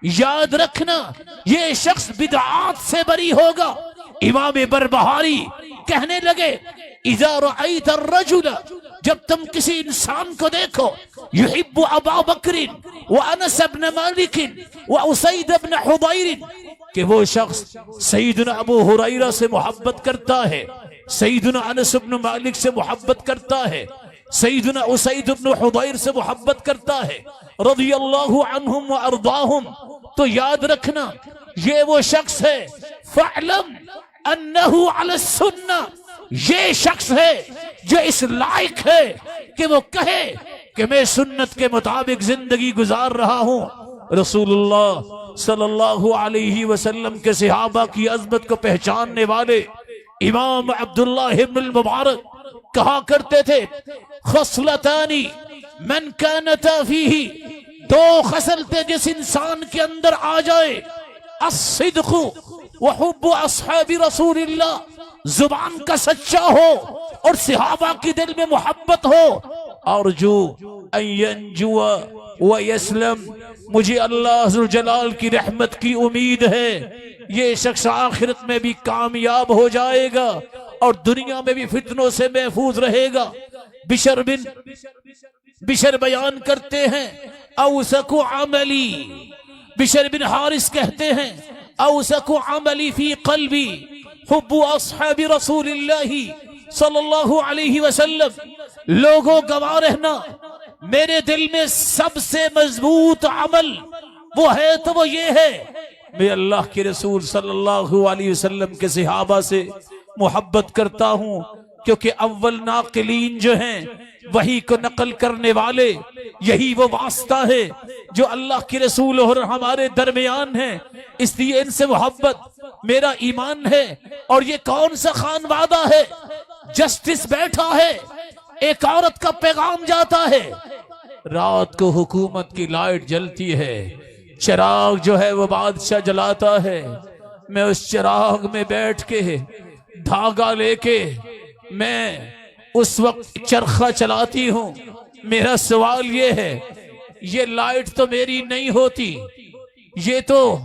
याद रखना ये शख्स बिदआत से बरी होगा। इमाम बरबहारी कहने लगे, इज़ा रअयत अर्रजुल, जब तुम किसी इंसान को देखो, युहिब्बु अबा बकरिन व अनस इब्न मालिक व उसैद इब्न हुदैर, कि वो शख्स सईदुना अबू हुरैरा से मोहब्बत करता है, सईदुना अनस इब्न मालिक से मोहब्बत करता है, सईदुना उसैद इब्न हुदैर से मोहब्बत करता है, रज़ियल्लाहु अन्हुम व अर्दाहुम, तो याद रखना ये वो शख्स है। फ़अलम अन्नहु अला सुन्ना, ये शख्स है जो इस लायक है कि वो कहे कि मैं सुन्नत के मुताबिक जिंदगी गुजार रहा हूं। रसूलुल्लाह सल्लल्लाहु अलैहि वसल्लम के सहाबा की अजमत को पहचानने वाले इमाम अब्दुल्लाह इब्नुल मुबारक कहा करते थे, खसलतानी मन कानता फीही, दो खसलते जिस इंसान के अंदर आ जाए, अस्सिद्क़ु व हुब्बु अस्हाबी रसूलिल्लाह, जुबान का सच्चा हो और सहाबा की दिल में मोहब्बत हो, और जो अयंजुआ व यसलम, मुझे अल्लाह ज़ुल जलाल की रहमत की उम्मीद है, ये शख्स आखिरत में भी कामयाब हो जाएगा और दुनिया में भी फितनों से महफूज रहेगा। बिशर बयान करते हैं, औसकु अमली, बिशर बिन हारिस कहते हैं, औसकु अमली फी क़ल्बी हुब्बु अस्हाबी रसूलिल्लाहि सल्लल्लाहु अलैहि वसल्लम, लोगों गवाह रहना, मेरे दिल में सबसे मजबूत अमल वो है तो वो ये है, मैं अल्लाह के रसूल सल्लल्लाहु अलैहि वसल्लम के सहाबा से मोहब्बत करता हूँ, क्योंकि अव्वल नाक़िलीन जो हैं वही को नकल करने वाले, यही वो वास्ता है जो अल्लाह के रसूल और हमारे दरमियान है, इसलिए इनसे मोहब्बत मेरा ईमान है। और ये कौन सा खान वादा है, जस्टिस बैठा है, एक औरत का पैगाम जाता है, रात को हुकूमत की लाइट जलती है, चिराग जो है वो बादशाह जलाता है, मैं उस चिराग में बैठ के धागा लेके मैं उस वक्त चरखा चलाती हूँ। मेरा सवाल ये है, ये लाइट तो मेरी नहीं होती, ये तो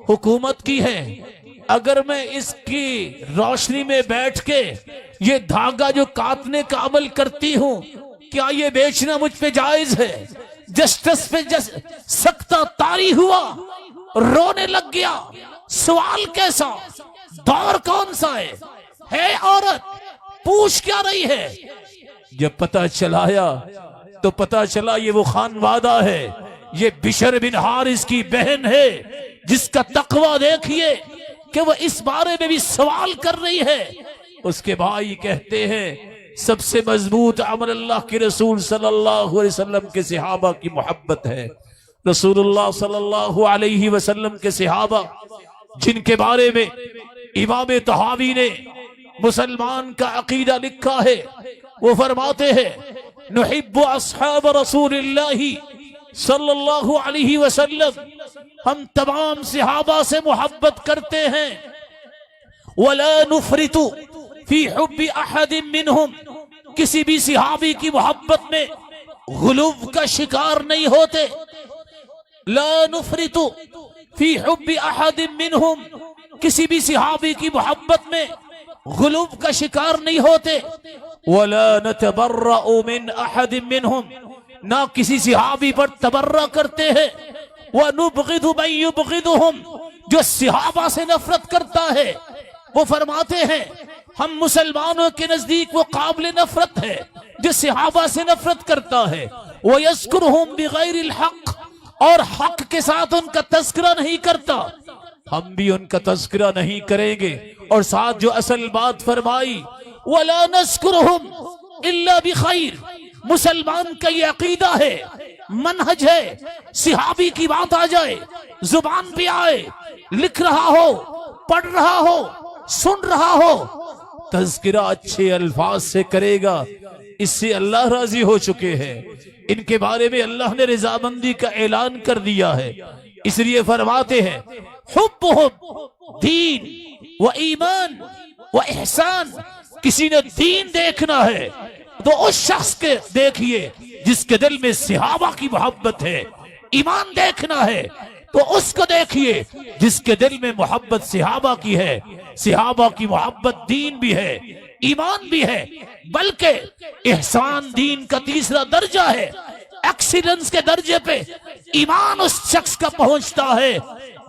हुकूमत की है, अगर मैं इसकी रोशनी में बैठ के ये धागा जो काटने का अमल करती हूँ, क्या ये बेचना मुझ पे जायज है? जस्टिस पे सख्ता तारी हुआ, रोने लग गया, सवाल कैसा, दौर कौन सा है औरत, पूछ क्या रही है? जब पता चलाया तो पता चला ये वो खान वादा है ये बिशर बिन हारिस की बहन है, जिसका तकवा देखिए कि वह इस बारे में भी सवाल कर रही है। उसके भाई कहते हैं सबसे मजबूत अमल अल्लाह के रसूल सल्लल्लाहु अलैहि वसल्लम के सहाबा की मोहब्बत है। रसूलुल्लाह सल्लल्लाहु अलैहि वसल्लम के सहाबा, जिनके बारे में इमाम तहावी ने मुसलमान का अकीदा लिखा है, वो फरमाते हैं नुहिब्बु अस्हाब रसूलिल्लाहि सल्लल्लाहु अलैहि वसल्लम, हम तमाम सहाबा से मोहब्बत करते हैं। वला नुफरितु फी हुब्बि अहदिन मिनहुम, किसी भी सहाबी की मोहब्बत में गुलूव का शिकार नहीं होते। ला नुफरितु फी हुब्बि अहदिन मिनहुम, किसी भी सहाबी की मोहब्बत में गुलूव का शिकार नहीं होते। वला नतबर्रउ मिन अहदिन मिनहुम, ना किसी सहाबी पर तबर्रा करते हैं। व नुबगिदु मन युबगिदुहुम, जो सहाबा से नफरत करता है वो फरमाते हैं हम मुसलमानों के नजदीक वो काबिल नफरत है जो सहाबा से नफरत करता है। वो यज़कुरुहुम बिगैरिल हक, और हक के साथ उनका तज़किरा नहीं करता, हम भी उनका तज़किरा नहीं करेंगे। और साथ जो असल बात फरमाई वला नज़कुरुहुम इल्ला बिखैर, मुसलमान का ये अकीदा है, मनहज है, सहाबी की बात आ जाए, जुबान पे आए, लिख रहा हो, पढ़ रहा हो, सुन रहा हो, तज़किरा अच्छे अल्फाज से करेगा, इससे अल्लाह राजी हो चुके हैं। इनके बारे में अल्लाह ने रजामंदी का ऐलान कर दिया है। इसलिए फरमाते हैं हुब्बुहुम दीन व ईमान व इहसान, किसी ने दीन देखना है तो उस शख्स के देखिए जिसके दिल में सहाबा की मोहब्बत है। ईमान देखना है तो उसको देखिए जिसके दिल में मोहब्बत सहाबा की है। सहाबा की मोहब्बत दीन भी है, ईमान भी है, बल्कि इहसान दीन का तीसरा दर्जा है। एक्सीलेंस के दर्जे पे ईमान उस शख्स का पहुंचता है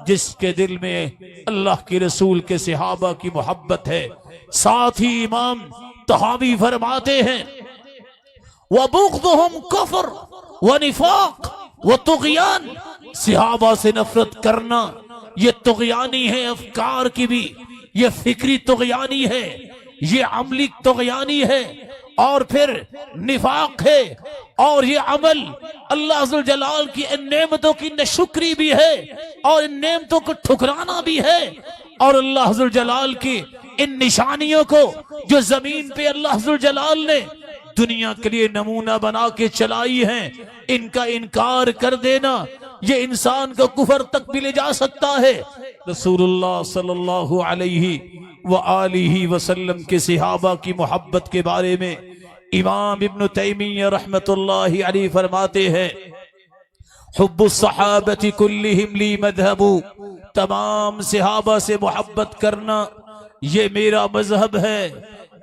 जिसके दिल में अल्लाह के रसूल के सहाबा की मोहब्बत है। साथ ही इमाम तहावी फरमाते हैं व बुग़्दुहुम कुफ्र व निफाक व तुग़यान, सहाबा से नफरत करना ये तुग़यानी है, अफकार की भी ये फिक्री तुग़यानी है, ये अमली तुग़यानी है, और फिर निफाक है, और ये अमल अल्लाह अज़्ज़ल जलाल की इन नेमतों की नाशुक्री भी है और इन नेमतों को ठुकराना भी है। और अल्लाह अज़्ज़ल जलाल की इन निशानियों को जो जमीन पे अल्लाह अज़्ज़ल जलाल ने दुनिया के लिए नमूना बना के चलाई है, इनका इनकार कर देना ये इंसान को कुफर तक भी ले जा सकता है। रसूलुल्लाह सल्लल्लाहु अलैहि व आलिहि वसल्लम के सहाबा की मोहब्बत के बारे में इमाम इब्न तैमिय्या रहमतुल्लाहि अलैहि फरमाते हैं हुब्बुस सहाबती कुल्लिहिम ली मज़हबु, तमाम सहाबा से मोहब्बत करना ये मेरा मजहब है।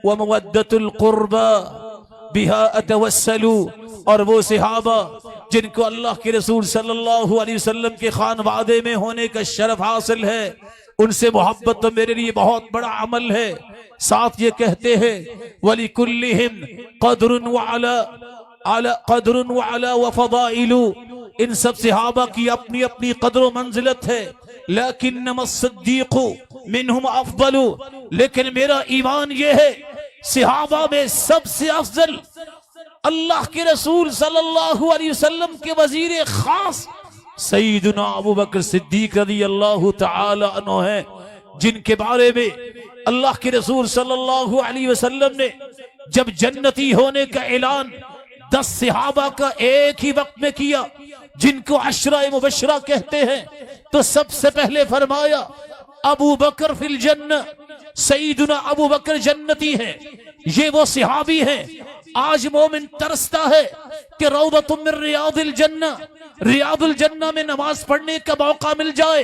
व मवद्दतुल कुर्बा बिहा अतवस्सलु, और वो सहाबा जिनको अल्लाह के रसूल सल्लल्लाहु अलैहि वसल्लम के खानवादे में होने का शरफ हासिल है, उनसे मोहब्बत तो मेरे लिए बहुत बड़ा अमल है। साथ ये कहते हैं वली कुल्लिहिम क़द्रुन व अला व फ़दाइलु, इन सब सहाबा की अपनी अपनी कदर मंजिलत है। लकिन्नमा सिद्दीक़ु मिनहुम अफ़ज़लु, लेकिन मेरा ईमान ये है सहाबा में सबसे अफजल अल्लाह के रसूल सल्लल्लाहु अलैहि वसल्लम के वजीर खास सईदुना अबू बकर सिद्दीक रज़ी अल्लाह तआला अन्हु है, जिनके बारे में अल्लाह के रसूल सल्लल्लाहु अलैहि वसल्लम ने जब जन्नती होने का ऐलान 10 सहाबा का एक ही वक्त में किया, जिनको अशरा मुबशरा कहते हैं, तो सबसे पहले फरमाया अबू बकर फिल जन्नह, सईदुना अबू बकर जन्नती है। ये वो सहाबी है, आज मोमिन तरसता है कि रौदतुम मिन रियादिल जन्नह, रियादुल जन्नह में नमाज पढ़ने का मौका मिल जाए।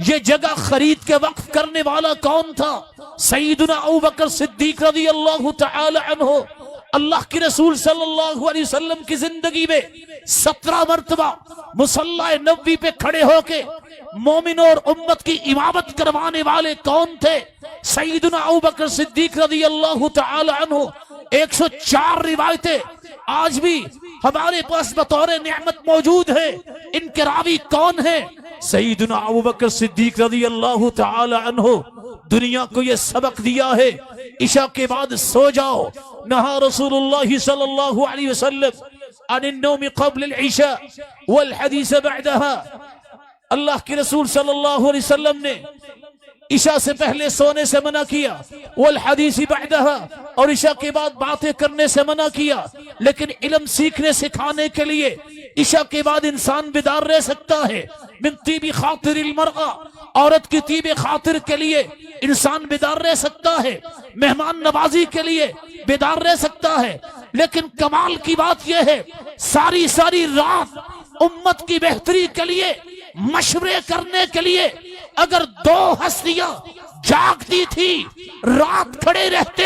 ये जगह खरीद के वक्फ करने वाला कौन था? सईदुना अबू बकर सिद्दीक रज़ी अल्लाह तआला अन्हु। अल्लाह के रसूल सल्लल्लाहु अलैहि वसल्लम की जिंदगी में 17 मरतबा मुसल्ला नबी पे खड़े होके मोमिन और उम्मत की इमामत करवाने वाले कौन थे? सईदुना अबू बकर सिद्दीक रज़ी अल्लाह तआला अन्हु। 104 रिवायतें आज भी हमारे पास बतौर नेमत मौजूद है। इनके रावी कौन है? सईदुना अबू बकर सिद्दीक रज़ी अल्लाह तआला अन्हु। दुनिया को ये सबक दिया है, इशा के बाद सो जाओ। नहा रसूलुल्लाह सल्लल्लाहु अलैहि वसल्लम अनिन नौम क़ब्ल अल इशा वल हदीस बअदहा। अल्लाह के रसूल सल्लल्लाहु अलैहि वसल्लम ने ईशा से पहले सोने से मना किया, वल हदीसी बअदहा, और ईशा के बाद बातें करने से मना किया। लेकिन इल्म सीखने सिखाने के लिए ईशा के बाद इंसान बेदार रह सकता है। मिन तीबी खातिरिल मरअा, औरत की तीबी खातिर के लिए इंसान बेदार रह सकता है। मेहमान नवाजी के लिए बेदार रह सकता है। लेकिन कमाल की बात यह है, सारी सारी रात उम्मत की बेहतरी के लिए, मशवरे करने के लिए अगर दो हस्तियां जागती थी, रात खड़े रहते,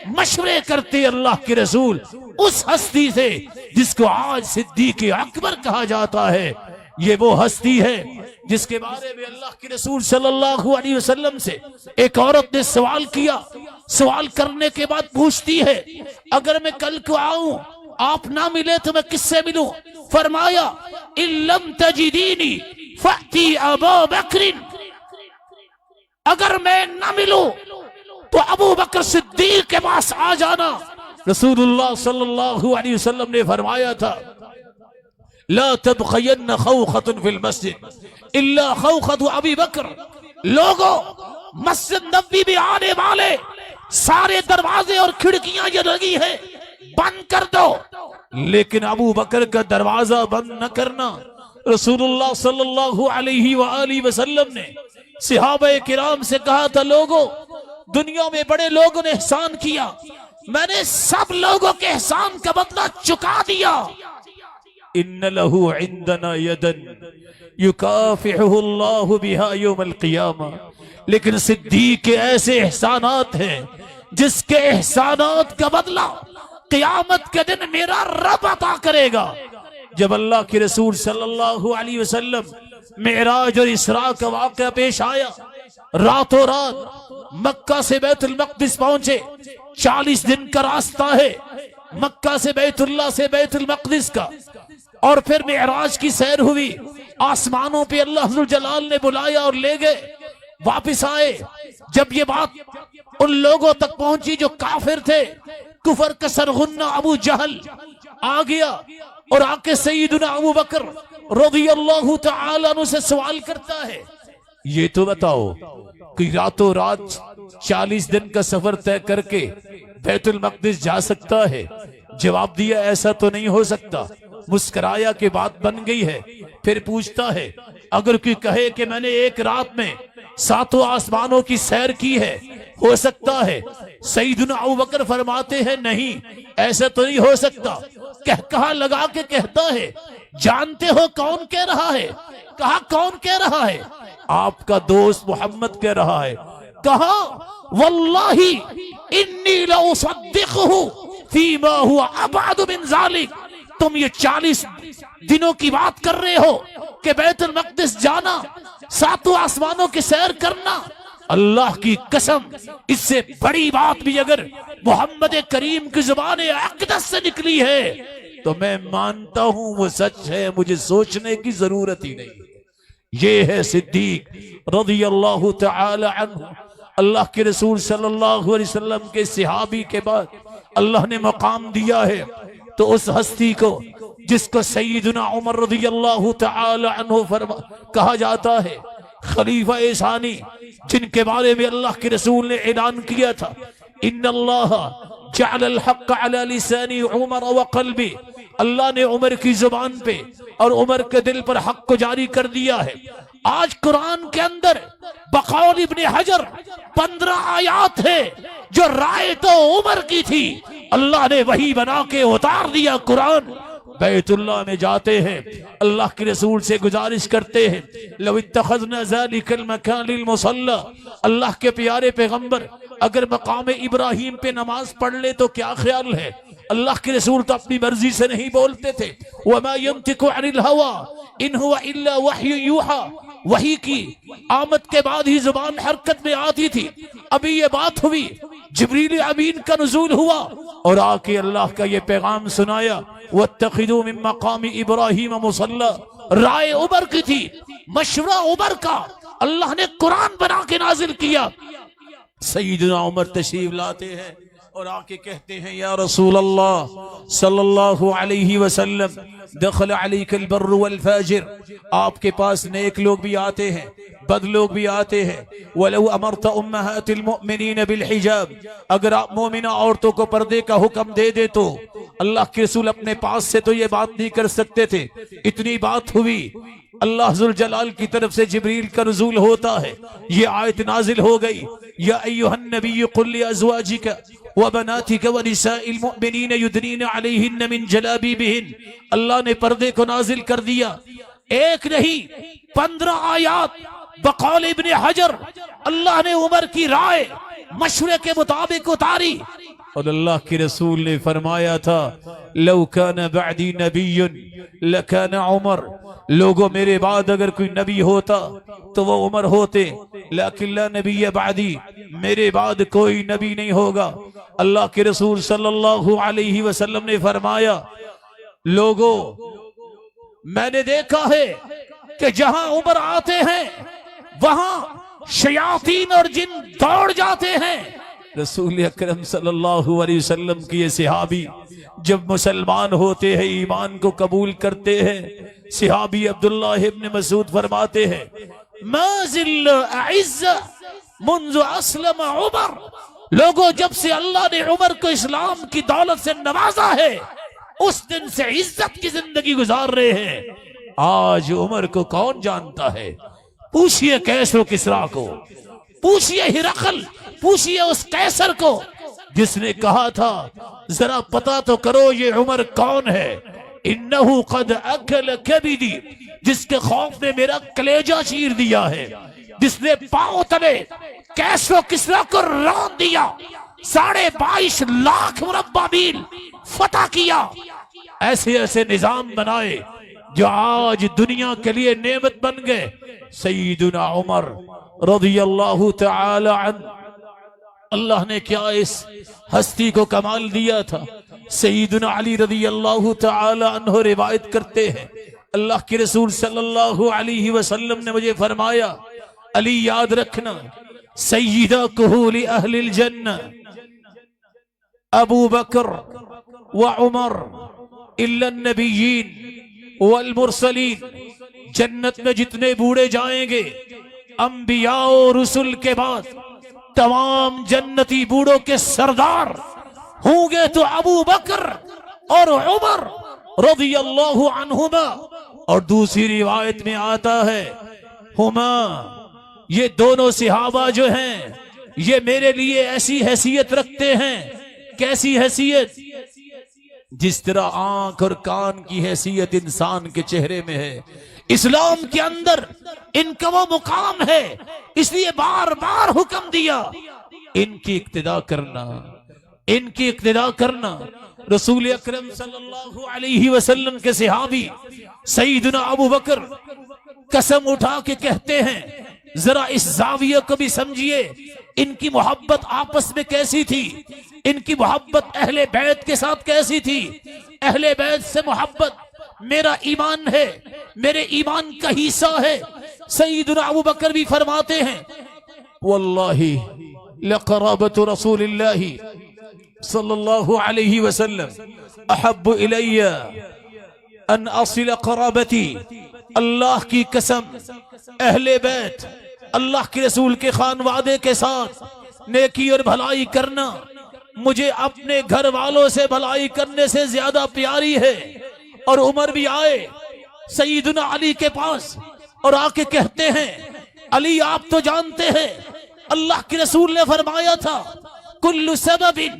मशवरे करते अल्लाह के रसूल उस हस्ती से जिसको आज सिद्दीक अकबर कहा जाता है। ये वो हस्ती है जिसके बारे में अल्लाह के रसूल सल्लल्लाहु अलैहि वसल्लम से एक औरत ने सवाल किया। सवाल करने के बाद पूछती है, अगर मैं कल को आऊं, आप ना मिले तो मैं किससे मिलूं? फरमाया, इल्लम तजिदीनी फअती अबू बकर, अगर मैं न मिलूं तो अबू बकर सिद्दीक के पास आ जाना। रसूलुल्लाह सल्लल्लाहु अलैहि वसल्लम ने फरमाया था, ला तबखयन्न खौखतुन फिल मस्जिद इल्ला खौखतु अबी बकर। लोगों, मस्जिद नबी में आने वाले सारे दरवाजे और खिड़कियां ये लगी है, बंद कर दो, लेकिन अबू बकर का दरवाजा बंद न करना। रसूलुल्लाह सल्लल्लाहु अलैहि वआलिहि वसल्लम ने सहाबा किराम से कहा था, लोगों, दुनिया में बड़े लोगों ने एहसान किया, मैंने सब लोगों के एहसान का बदला चुका दिया। इन्न लहू इंदना यदन युकाफिहुल्लाहु बिहा यौमल क़ियामा। लेकिन सिद्दीक के ऐसे एहसानात हैं जिसके एहसानात का बदला क़यामत के दिन मेरा रब अता करेगा। जब अल्लाह के रसूल सल्लल्लाहु अलैहि वसल्लम मेराज और इसरा का वाक़या पेश आया, रातों रात मक्का से बैतुल मक़दिस पहुंचे। 40 दिन का रास्ता है मक्का से बैतुल्लाह से बैतुल मक़दिस का। और फिर मेराज की सैर हुई, आसमानों पे अल्लाह ज़ुल जलाल ने बुलाया और ले गए, वापिस आए। जब ये बात उन लोगों तक पहुंची जो काफिर थे, कुफर का सरगुन्ना अबू जहल आ गया और आके सईदुना अबू बकर रज़ियल्लाहु तआला अन्हु से सवाल करता है, ये तो बताओ कि रातों रात 40 दिन का सफर तय करके बैतुल मक़दिस जा सकता है? जवाब दिया, ऐसा तो नहीं हो सकता। मुस्कराया कि बात बन गई है। फिर पूछता है, अगर कोई कहे कि मैंने एक रात में 7 आसमानों की सैर की है, हो सकता है? सईदुना अबू बकर फरमाते हैं, नहीं, ऐसा तो नहीं हो सकता। कहा लगा के कहता है, जानते हो कौन कह रहा है? कहा, कौन कह रहा है? आपका दोस्त मोहम्मद कह रहा है। कहा, वल्लाही इन्नी लउसद्दिक़ुहु फीमा हुवा अबअद मिन ज़ालिक। तुम ये 40 दिनों की बात कर रहे हो कि बैतुल मक़दिस जाना, 7 आसमानों की सैर करना, अल्लाह की कसम, इससे बड़ी बात भी अगर मोहम्मद करीम की ज़ुबान अक़दस से निकली है तो मैं मानता हूं वो सच है, मुझे सोचने की जरूरत ही नहीं। ये है सिद्दीक रज़ियल्लाहु तआला अन्हु। अल्लाह के रसूल सल्लल्लाहु अलैहि वसल्लम के सहाबी के बाद अल्लाह ने मकाम दिया है, तो उस हस्ती को जिसको सईदुना उमर रज़ियल्लाहु तआला अन्हु कहा जाता है, खलीफा सानी, जिनके बारे में अल्लाह के रसूल ने ऐलान किया था, इन्नल्लाह जअलल हक़्क़ अला लिसानी उमर व क़ल्बी। अल्लाह ने उमर की जुबान पे और उमर के दिल पर हक को जारी कर दिया है। आज कुरान के अंदर बकौल इब्ने हजर 15 आयात है जो राय तो उमर की थी, अल्लाह ने वही बना के उतार दिया। कुरान बैतुल्लाह में जाते हैं, अल्लाह के रसूल से गुजारिश करते हैं, लव इत्तखज़ना ज़ालिकल मकान लिल मुसल्ला। अल्लाह के प्यारे पैगंबर अगर मकाम इब्राहिम पे नमाज पढ़ ले तो क्या ख्याल है? अल्लाह के रसूल तो अपनी मर्जी से नहीं बोलते थे। वमा यंतिकु अनिल हवा इन हुवा इल्ला वह्यु यूहा। वही की आमद के बाद ही जुबान हरकत में आती थी। अभी ये बात हुई जिब्रील अमीन का नुज़ूल हुआ और आके अल्लाह का ये पैगाम सुनाया, वत्तखिदू मिन मकाम इब्राहीम मुसल्ला। राय उमर की थी, मशवरा उमर का, अल्लाह ने कुरान बना के नाजिल किया। सईदना उमर तशरीफ लाते हैं और आके कहते हैं, या रसूल अल्लाह सल्लल्लाहु अलैहि वसल्लम, दखल अलैकल बर्र वल फाजिर, आपके पास नेक लोग भी आते हैं, बद लोग भी आते हैं। वलौ अमरत उम्महातिल मुमिनीन बिल हिजाब, अगर आप मोमिना औरतों को पर्दे का हुक्म दे दे तो अल्लाह के रसूल अपने पास से तो ये बात नहीं कर सकते थे। इतनी बात हुई, अल्लाह जुल जलाल की तरफ से जिब्रील का नुज़ूल होता है, ये आयत नाजिल हो गई, या अय्युहन नबी कुल li अज़वाजिका व बनातिका व निसाइल मुमिनीन युदनीन अलैहिन्न मिन जलाबिबिहिन। अल्लाह ने पर्दे को नाजिल कर दिया। एक नहीं 15 आयात बकौल इब्ने हजर अल्लाह ने उमर की राय मशवरे के मुताबिक उतारी और अल्लाह के रसूल ने फरमाया था, लौ काना बअदी नबियुन लकाना उमर, लोगों मेरे बाद अगर कोई नबी होता तो वो उमर होते, लेकिन ला नबी बअदी, मेरे बाद कोई नबी नहीं होगा। अल्लाह के रसूल सल्लल्लाहु अलैहि वसल्लम ने फरमाया, लोगों मैंने देखा है कि जहां उमर आते हैं वहां शयातीन और जिन दौड़ जाते हैं। रसूल अकरम सल्लल्लाहु अलैहि वसल्लम की ये सहाबी जब मुसलमान होते हैं, ईमान को कबूल करते हैं, सहाबी अब्दुल्लाह इब्न मसूद फरमाते हैं, माजिल अइज़्ज़ा मुन्ज़ु अस्लम उमर, लोगों जब से अल्लाह ने उमर को इस्लाम की दौलत से नवाजा है, उस दिन से इज्जत की जिंदगी गुजार रहे हैं। आज उमर को कौन जानता है? पूछिए कैसर किसरा को, पूछिए हिरकल, पूछिए उस कैसर को जिसने कहा था जरा पता तो करो ये उमर कौन है। इन्नहु कद अकल कबिदी, जिसके खौफ ने मेरा कलेजा चीर दिया है, जिसने पांव तले कैसर किसरा को रौंद दिया, 22.5 लाख मुरब्बा मील फतह किया, ऐसे ऐसे निजाम बनाए जो आज दुनिया के लिए नेमत बन गए। सईदुना उमर रज़ियल्लाहु तआला अन्हु, अल्लाह ने क्या इस हस्ती को कमाल दिया था। सईदुना अली रज़ियल्लाहु तआला अन्हु रिवायत करते हैं, अल्लाह के रसूल सल्लल्लाहु अलैहि वसल्लम ने मुझे फरमाया, अली याद रखना, सय्यदा कुहूली अहलिल जन्नह अबू बकर व उमर इल्ला नबिय्यीन वल मुरसलीन, जन्नत में जितने बूढ़े जाएंगे अंबिया और रसूल के बाद तमाम जन्नती बूढ़ों के सरदार होंगे तो अबू बकर और उमर रज़ियल्लाहु अन्हुमा। और दूसरी रिवायत में आता है, हुमा, ये दोनों सहाबा जो हैं ये मेरे लिए ऐसी हैसियत रखते हैं। कैसी हैसियत? जिस तरह आंख और कान की हैसियत इंसान के चेहरे में है, इस्लाम के अंदर इनका वो मुकाम है, इसलिए बार बार हुक्म दिया इनकी इक्तिदा करना, इनकी इक्तिदा करना। रसूल अकरम सल्लल्लाहु अलैहि वसल्लम के सहाबी सईदना अबू बकर कसम उठा के कहते हैं, जरा इस जाविये को भी समझिए, इनकी मोहब्बत आपस में कैसी थी, इनकी मोहब्बत अहले बैत के साथ कैसी थी। अहले बैत से मोहब्बत मेरा ईमान है, मेरे ईमान का हिस्सा है। सईदना अबू बकर भी फरमाते हैं, वल्लाही लक़राबतु रसूलिल्लाहि सल्लल्लाहु अलैहि वसल्लम अहब्बु इलैया अन असिल क़राबती, अल्लाह की कसम, अहले बैत, अल्लाह के रसूल के खानवादे के साथ नेकी और भलाई करना मुझे अपने घर वालों से भलाई करने से ज्यादा प्यारी है। और उमर भी आए सईदना अली के पास और आके कहते हैं, अली आप तो जानते हैं अल्लाह के रसूल ने फरमाया था, कुल्लु सबबिन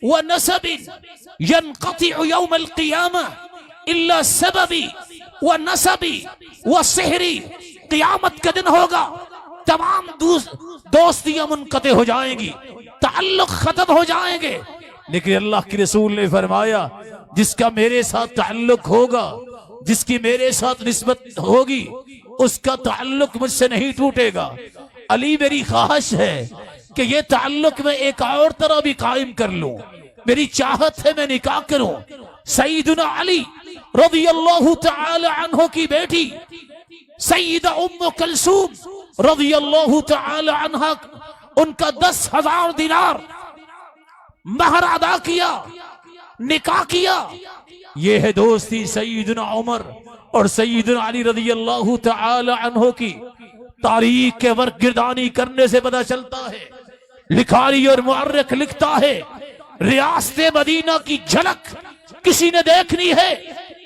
व नसबिन यनक़तिउ यौमल क़ियामह इल्ला सबबी व नसबी व सिहरी, क़ियामत का दिन होगा, तमाम दोस्तियां मुनक़ते हो जाएंगी, ताल्लुक खत्म हो जाएंगे, लेकिन अल्लाह के रसूल ने फरमाया, जिसका मेरे साथ ताल्लुक होगा, जिसकी मेरे साथ निस्बत होगी, उसका ताल्लुक मुझसे नहीं टूटेगा। अली मेरी ख्वाहिश है कि ये ताल्लुक में एक और तरह भी कायम कर लूं, मेरी चाहत है मैं निकाह करूं। सईदुना अली रज़ियल्लाहु तआला अन्हु की बेटी सईदा उम्म कुलसूम रज़ियल्लाहु तआला अन्हा, उनका 10,000 दिनार महर अदा किया, निकाह किया। ये है दोस्ती सईदुना उमर और सईदुना अली रज़ियल्लाहु तआला अन्हु की। तारीख के वर्क गिरदानी करने से पता चलता है, लिखारी और मुअर्रिख लिखता है, रियासत मदीना की झलक किसी ने देखनी है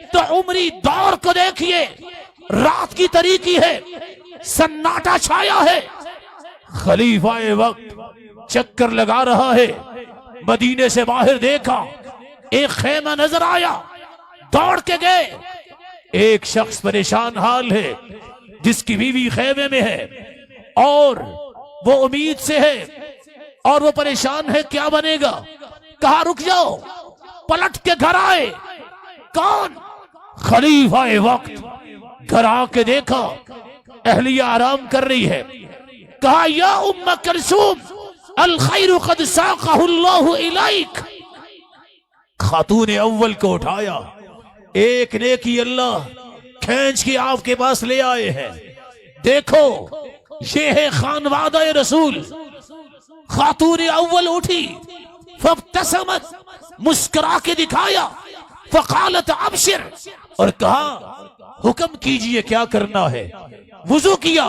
तो उमरी दौर को देखिए। रात की तरीकी है, सन्नाटा छाया है, खलीफाए वक्त चक्कर लगा रहा है। मदीने से बाहर देखा, एक खेमा नजर आया, दौड़ के गए। एक शख्स परेशान हाल है, जिसकी बीवी खेमे में है और वो उम्मीद से है और वो परेशान है, क्या बनेगा। कहा रुक जाओ, पलट के घर आए। कौन? खलीफाए वक्त। घर आके देखा अहलिया आराम कर रही है। कहा या उम्म कुलसूम अल खैर कद साक़हुल्लाहु इलैक। खातून अव्वल को उठाया, एक नेकी अल्लाह खींच के आपके पास ले आए हैं। देखो ये है खानवादा रसूल। खातून अव्वल उठी, फब्तसमत, मुस्कुरा के दिखाया, फकालत अबशिर, और कहा हुक्म कीजिए क्या करना है। वुजू किया,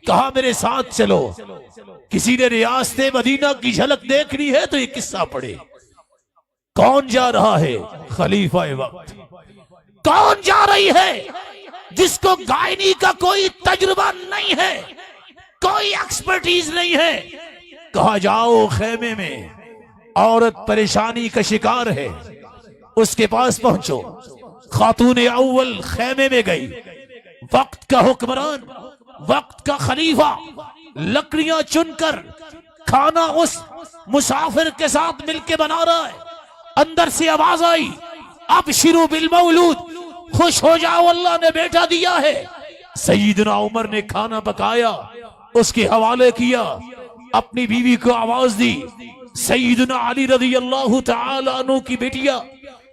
कहा मेरे साथ चलो। किसी ने रियासत मदीना की झलक देखनी है तो ये किस्सा पढ़े। कौन जा रहा है? खलीफाए वक्त। कौन जा रही है? जिसको गायनी का कोई तजुर्बा नहीं है, कोई एक्सपर्टीज नहीं है। कहा जाओ खेमे में, औरत परेशानी का शिकार है, उसके पास पहुंचो। खातून अव्वल खेमे में गई। वक्त का हुक्मरान, वक्त का खलीफा लकड़ियां चुनकर खाना उस मुसाफिर के साथ मिलके बना रहा है। अंदर से आवाज आई, अब शिरू बिल मौलूद, खुश हो जाओ अल्लाह ने बेटा दिया है। सईदना उमर ने खाना पकाया, उसके हवाले किया, अपनी बीवी को आवाज दी। सईदना अली रज़ियल्लाहु तआला अन्हु की बेटिया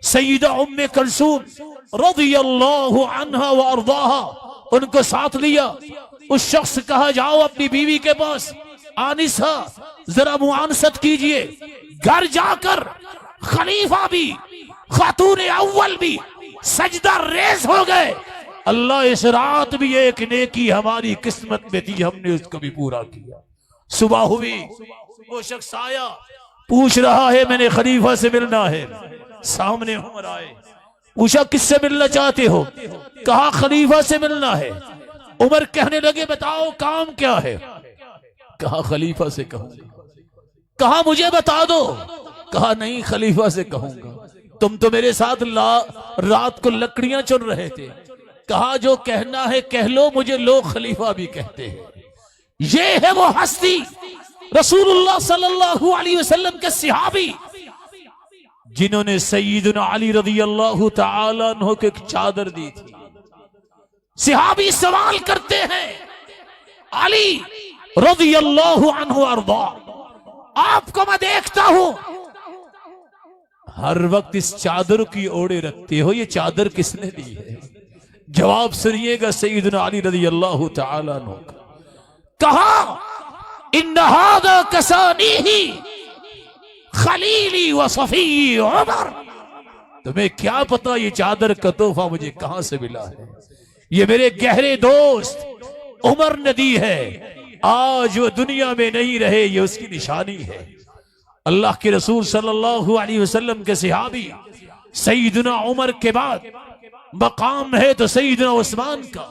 सईदा उम्मे कुलसूम रज़ियल्लाहु अन्हा व अर्ज़ाहा, उनको साथ लिया। उस शख्स कहा जाओ अपनी बीवी के पास, आनिसा जरा मुआनसत कीजिए। घर जाकर खलीफा भी, खातून अव्वल भी सजदा रेज हो गए। अल्लाह इस रात भी एक नेकी हमारी किस्मत में थी, हमने उसको भी पूरा किया। सुबह हुई, वो शख्स आया, पूछ रहा है मैंने खलीफा से मिलना है। सामने उमर आए, पूछा किससे मिलना चाहते हो? कहा खलीफा से मिलना है। उमर कहने लगे बताओ काम क्या है? कहा खलीफा से कहूंगा। कहा मुझे बता दो। कहा नहीं खलीफा से कहूंगा। तुम तो मेरे साथ रात को लकड़ियां चुन रहे थे। कहा जो कहना है कह लो, मुझे लोग खलीफा भी कहते हैं। ये है वो हस्ती, रसूलुल्लाह सल्लल्लाहु अलैहि वसल्लम के सहाबी, जिन्होंने सईदना अली रज़ियल्लाहु तआला अन्हु को एक चादर दी थी। सहाबी सवाल करते हैं, अली रज़ियल्लाहु अन्हु अर्दा, आपको मैं देखता हूं हर वक्त इस चादर की ओढ़े रखते हो, ये चादर किसने दी है? जवाब सुनिएगा सईदना अली रज़ियल्लाहु तआला अन्हु का। कहा इन्न हादा कसानीही खलीली व सफी उमर। तुम्हें क्या पता ये चादर का तोहफा मुझे कहां से मिला है? ये मेरे गहरे दोस्त उमर ने दी है। आज वो दुनिया में नहीं रहे, ये उसकी निशानी है। अल्लाह के रसूल सल्लल्लाहु अलैहि वसल्लम के सहाबी सईदना उमर के बाद मकाम है तो सईदना उस्मान का,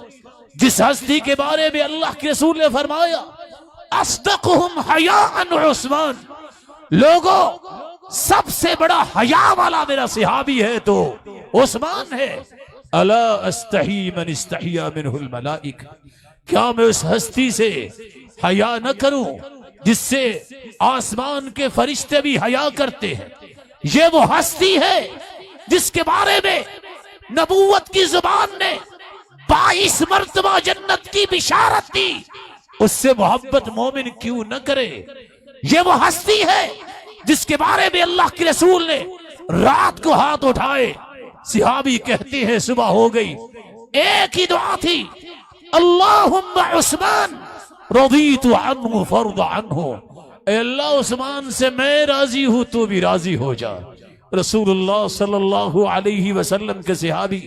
जिस हस्ती के बारे में अल्लाह के रसूल ने फरमाया अस्दक़ुहुम हयाअन उस्मान, लोगों सबसे बड़ा हया वाला मेरा सहाबी है तो उस्मान है। अला अस्तही मन इस्तहिया मिनहुल मलाइका, क्या मैं उस हस्ती से हया न करूं जिससे आसमान के फरिश्ते भी हया करते हैं? ये वो हस्ती है जिसके बारे में नबूवत की जुबान ने 22 मर्तबा जन्नत की बिशारत दी। उससे मोहब्बत मोमिन क्यों न करे? ये वो हस्ती है जिसके बारे में अल्लाह के रसूल ने रात को हाथ उठाए, सिहाबी कहते हैं सुबह हो गई, एक ही दुआ थी, अल्लाहुम्मा उस्मान रज़ीतु अन्हु फर्द अन्हु, ऐ अल्लाह उस्मान से मैं राजी हूं, तू भी राजी हो जा। रसूलुल्लाह सल्लल्लाहु अलैहि वसल्लम के सिहाबी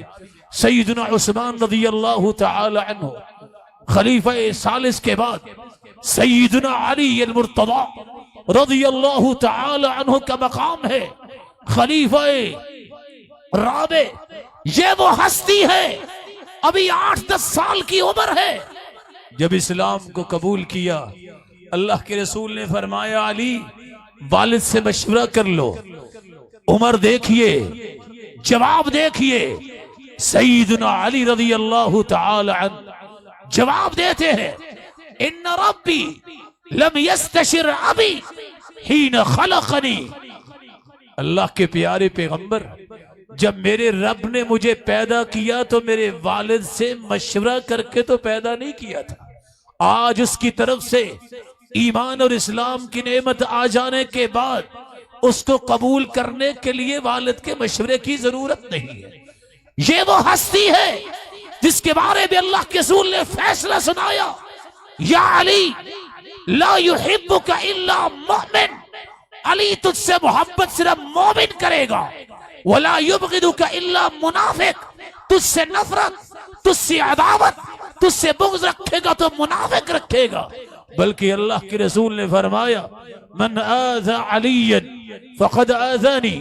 सैयदना उस्मान रज़ियल्लाहु तआला अन्हु, खलीफा सालिस के बाद सैयदना अली अल-मुर्तज़ा रज़ियल्लाहु तआला अन्हु का मकाम है, खलीफा राबे। ये वो हस्ती है, अभी 8-10 साल की उम्र है, जब इस्लाम को कबूल किया अल्लाह के रसूल ने फरमाया, अली वालिद से मशवरा कर लो। उमर देखिए, जवाब देखिए, सैयदना अली रज़ियल्लाहु तआला अन्हु जवाब देते हैं, इन्ना रब्बी लम यस्तशिर अबी हीन खलक़नी। अल्लाह के प्यारे पैगंबर, जब मेरे रब ने मुझे पैदा किया तो मेरे वालिद से मशवरा करके तो पैदा नहीं किया था। आज उसकी तरफ से ईमान और इस्लाम की नेमत आ जाने के बाद उसको कबूल करने के लिए वालिद के मशवरे की जरूरत नहीं है। ये वो हस्ती है जिसके बारे में अल्लाह के रसूल ने फैसला सुनाया, या अली ला युहिब्बुका इल्ला मुमिन, अली तुझसे मोहब्बत सिर्फ मोमिन करेगा, वला युबगिदुका इल्ला मुनाफिक, तुझसे नफरत, तुझसे अदावत, तुझसे बुग़्ज़ रखेगा तो मुनाफिक रखेगा। बल्कि अल्लाह के रसूल ने फरमाया, मन आज़ा अलीयन फ़क़द आज़ानी,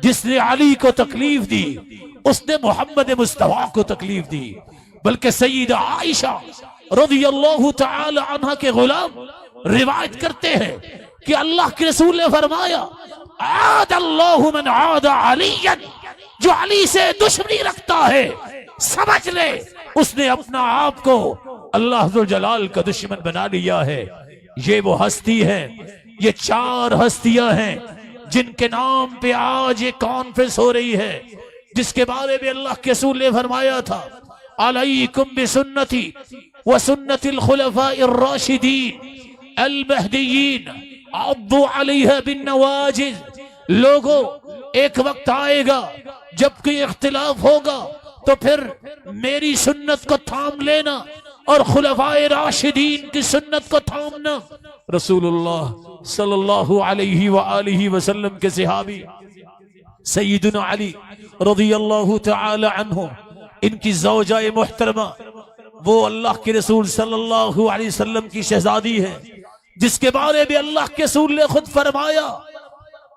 जिसने अली को तकलीफ दी उसने मोहम्मद मुस्तफ़ा को तकलीफ दी। बल्कि सय्यदा आयशा रज़ियल्लाहु तआला अन्हा के गुलाम रिवायत करते हैं कि अल्लाह के रसूल ने फरमाया, आदल्लाहु मन आदा अलीयन, जो अली से दुश्मनी रखता है समझ ले उसने अपना आप को अल्लाह जुल जलाल का दुश्मन बना लिया है। ये वो हस्ती है, ये 4 हस्तियां हैं जिनके नाम पे आज ये कॉन्फ्रेंस हो रही है, जिसके बारे में अल्लाह के रसूल ने फरमाया था, अलैकुम बिसुन्नती व सुन्नतिल खुलफाइर राशिदीन अल महदीयीन अद्दु अलैहा बिन्नवाजिज। लोगों, एक वक्त आएगा जब कोई इख्तिलाफ होगा तो फिर मेरी सुन्नत को थाम लेना और खुलफाए राशिदीन की सुन्नत को थामना। रसूलुल्लाह सल्लल्लाहु अलैहि व आलिहि वसल्लम के सहाबी सैयदना अली रज़ियल्लाहु तआला अन्हु, इनकी ज़ौजाए मुहतरमा, वो अल्लाह के रसूल सल्लल्लाहु अलैहि वसल्लम की शहजादी है, जिसके बारे में अल्लाह के रसूल ने खुद फरमाया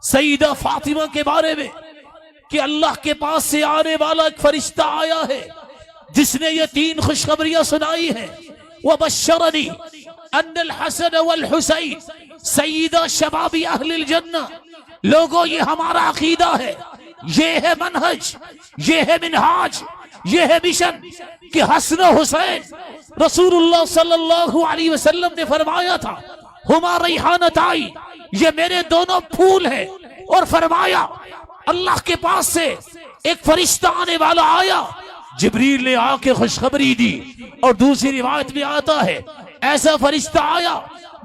सईदा फातिमा के बारे में कि अल्लाह के पास से आने वाला एक फरिश्ता आया है जिसने ये 3 खुशखबरियां सुनाई है, वह बशरनी अन्नल हसन वल हुसैन सईदा शबाबी अहलिल जन्ना। लोगों, ये हमारा अकीदा है, ये है मनहज, ये है मिनहाज, ये है मिशन कि हसन हुसैन, रसूलुल्लाह सल्लल्लाहु अलैहि वसल्लम ने फरमाया था, हुमा रैहानताई, ये मेरे दोनों फूल हैं। और फरमाया अल्लाह के पास से एक फरिश्ता आने वाला आया, जिब्रील ने आके खुशखबरी दी। और दूसरी रिवायत में आता है ऐसा फरिश्ता आया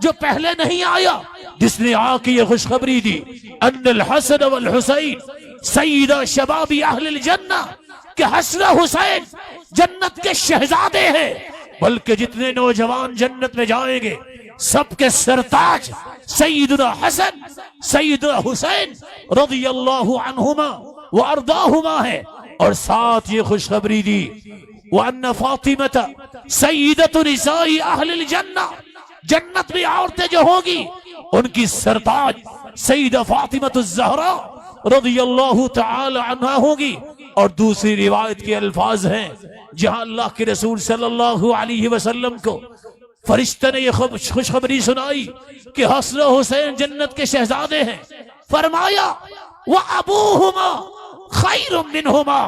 जो पहले नहीं आया, जिसने आके ये खुशखबरी दी, अन्नल हसन वल हुसैन सईदा शबाबी अहलिल जन्ना, कि हसन हुसैन जन्नत के शहजादे हैं, बल्कि जितने नौजवान जन्नत में जाएंगे सबके सरताज सैयदना हसन सैयदना हुसैन रज़ियल्लाहु अन्हुमा व अर्दाहुमा है। और साथ ये खुशखबरी दी, व अन्ना फातिमा सैयदतु निसाई अहलिल जन्ना, जन्नत में औरतें जो होगी उनकी सरताज सैयदा फातिमा ज़हरा रज़ियल्लाहु तआला अन्हा होगी। और दूसरी रिवायत के अल्फाज हैं जहां अल्लाह के रसूल सल्लल्लाहु अलैहि वसल्लम को फरिश्ते ने यह खुशखबरी सुनाई कि हसन हुसैन जन्नत के शहजादे हैं। फरमाया वह अबूहुमा खैरुम मिनहुमा,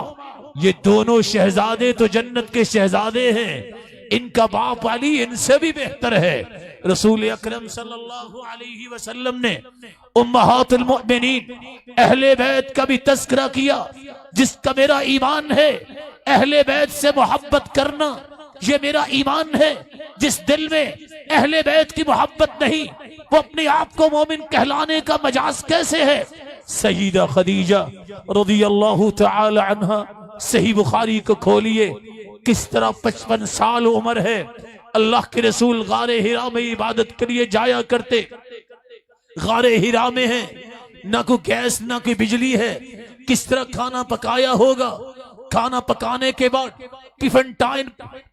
ये दोनों शहजादे तो जन्नत के शहजादे हैं, इनका बाप अली इनसे भी बेहतर है। रसूल अकरम सल्लल्लाहु अलैहि वसल्लम ने उम्महातुल मुमिनीन अहले बैत का भी तज़किरा किया, जिसका मेरा ईमान है, अहले बैत से मोहब्बत करना ये मेरा ईमान है। जिस दिल में अहले बैत की मोहब्बत नहीं, वो अपने आप को मोमिन कहलाने का मजाज कैसे है? सईदा खदीजा रज़ियल्लाहु तआला अन्हा, सही बुखारी को खोलिए, किस तरह 55 साल उम्र है, अल्लाह के रसूल गारे हिरा में इबादत के लिए जाया करते। गारे हिरा में है, ना कोई गैस ना कोई बिजली है, किस तरह खाना पकाया होगा। खाना पकाने के बाद टिफिन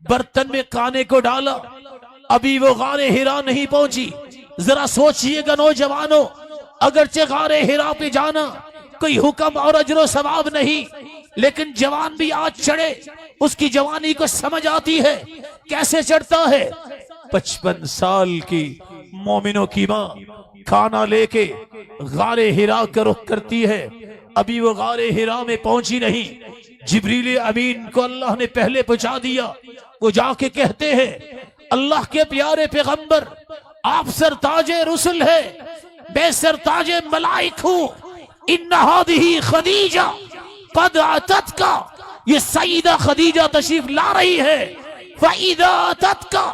बर्तन में खाने को डाला, अभी वो गारे हिरा नहीं पहुंची। जरा सोचिएगा नौजवानों, अगरचे गारे हिरा पे जाना कोई हुक्म और अजरो सवाब नहीं, लेकिन जवान भी आज चढ़े, उसकी जवानी को समझ आती है कैसे चढ़ता है। 55 साल की मोमिनों की माँ खाना लेके गारे हिरा का रुख करती है, अभी वो गारे हिरा में पहुंची नहीं। जिब्रील अमीन को अल्लाह ने पहले पहुंचा दिया। वो जाके कहते हैं, अल्लाह के प्यारे पैगंबर, आप सरताजे रुसुल है, मैं सरताजे मलाइक हूँ। इन्ना हादिही खदीजा कद अतत का, ये सईदा खदीजा तशरीफ ला रही है। फईदा अतत का,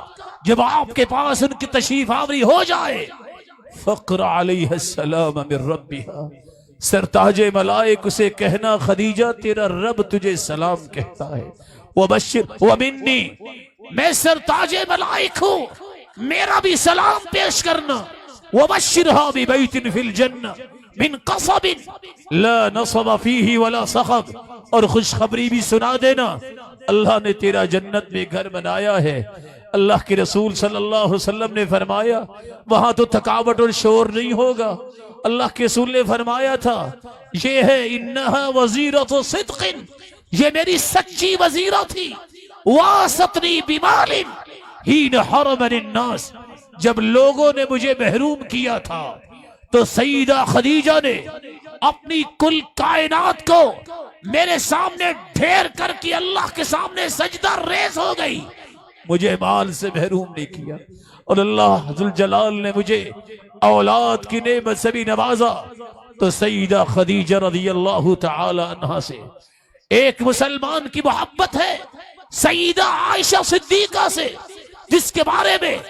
जब आपके पास उनकी तशरीफ आवरी हो जाए, फक़रा अलैहिस्सलाम मिन रब्बिहा, सरताजे मलाइक उसे कहना, खदीजा तेरा रब तुझे सलाम कहता है। वबश्शिर वमिन्नी, मैं सरताजे मलाइक हूँ, मेरा भी सलाम पेश करना। वबश्शिरहा बिबैतिन फिल जन्नह मिन कसबिन ला नसब फीही वला सखब, और खुशखबरी भी सुना देना, अल्लाह ने तेरा जन्नत में घर बनाया है। अल्लाह के रसूल सल्लल्लाहु अलैहि वसल्लम ने फरमाया, वहां तो थकावट और शोर नहीं होगा। अल्लाह के रसूल ने फरमाया था, ये है इन्नहा वज़ीरतु सिद्क़िन, ये मेरी सच्ची वजीरा थी। वासतनी बिमालिन हीन हरमनि नास, जब लोगों ने मुझे महरूम किया था तो सईदा खदीजा ने अपनी कुल कायनात को मेरे सामने ढेर करके अल्लाह के सामने सजदा रेज़ हो गई। मुझे माल से महरूम नहीं किया, और अल्लाह जुल जलाल ने मुझे औलाद की नेमत से भी नवाजा। तो सईदा खदीजा रज़ियल्लाहु तआला अन्हा से एक मुसलमान की मोहब्बत है, सईदा आयशा सिद्दीका से, जिसके बारे में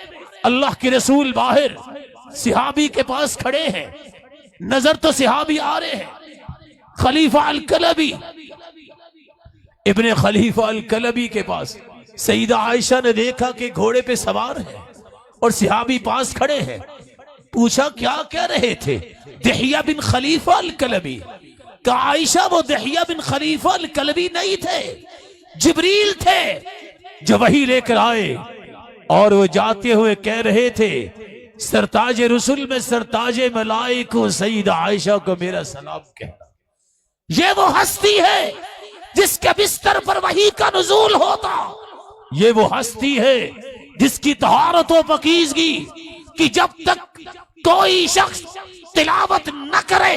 अल्लाह के रसूल बाहर सिहाबी के पास खड़े हैं, नजर तो सिहाबी आ रहे हैं। खलीफा अल कलबी, इब्ने खलीफा अल कलबी के पास सईदा आयशा ने देखा कि घोड़े पे सवार है और सिहाबी पास खड़े हैं। पूछा क्या कह रहे थे? दहिया बिन खलीफा अल कलबी। कहा आयशा वो दहिया बिन खलीफा अल कलबी नहीं थे, जिब्रील थे जो वही लेकर आए, और वो जाते हुए कह रहे थे, सरताजे रसूल में सरताजे मलाइक को सईदा आयशा को मेरा सलाम कहना। ये वो हस्ती है जिसके बिस्तर पर वही का नुज़ूल होता। ये वो हस्ती है जिसकी तहारत व पकीज़गी कि जब तक कोई शख्स तिलावत न करे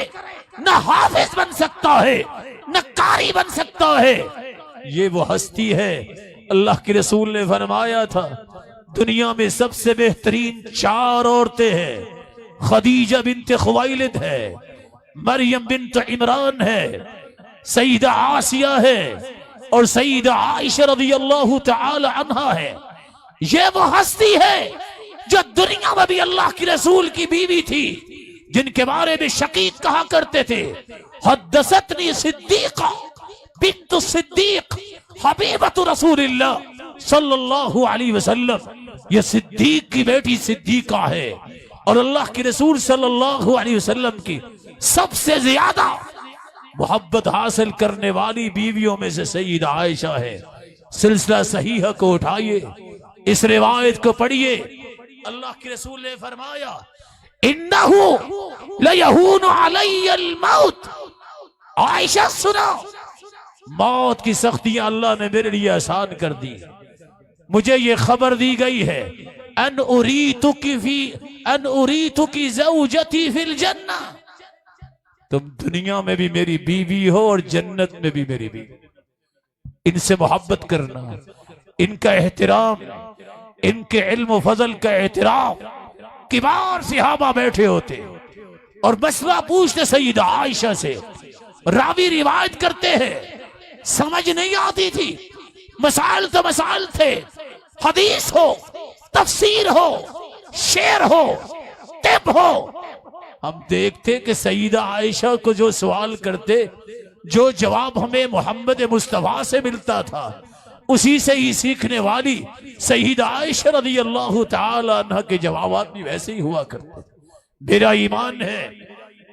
न हाफिज बन सकता है न कारी बन सकता है। ये वो हस्ती है। अल्लाह के रसूल ने फरमाया था, दुनिया में सबसे बेहतरीन 4 औरतें हैं। खदीजा बिन्त खुवैलिद है, मरियम बिन्त इमरान है, सईदा आसिया है, और सईदा आयशा रज़ियल्लाहु तआला अन्हा है। ये वो हस्ती है जो दुनिया में भी अल्लाह के रसूल की बीवी थी, जिनके बारे में शकीक कहा करते थे, हद्दसतनी सिद्दीका बिन्त सिद्दीक हबीबतु रसूलिल्लाह सल्लल्लाहु अलैहि वसल्लम। ये सिद्दीक की बेटी सिद्दीका है, और अल्लाह के रसूल सल्लल्लाहु अलैहि वसल्लम की सबसे ज्यादा मोहब्बत हासिल करने वाली बीवियों में से सईदा आयशा है। सिलसिला सहीह को उठाइए, इस रिवायत को पढ़िए। अल्लाह के रसूल ने फरमाया, इन्नहु लयहूनु अलैयल मौत। आयशा सुनो, मौत की सख्तियां अल्लाह ने मेरे लिए आसान कर दी। मुझे ये खबर दी गई है, अन उरीतुकी ज़ौजती फिल जन्ना, तुम दुनिया में भी मेरी बीवी हो और जन्नत में भी मेरी बीवी। इनसे मोहब्बत करना, इनका एहतराम, इनके इल्म फजल का एहतराम। किबार सहाबा बैठे होते और मसला पूछते सईदा आयशा से। रावी रिवायत करते हैं, समझ नहीं आती थी, मसाइल तो मसाइल थे, हदीस हो, तफसीर हो, शेर हो, मुरत्तिब हो। हम देखते कि सईदा आयशा को जो सवाल करते, जो जवाब हमें मोहम्मद मुस्तफा से मिलता था, उसी से ही सीखने वाली सईदा आयशा रज़ी अल्लाह तआला अन्हा के जवाब भी वैसे ही हुआ करते। मेरा ईमान है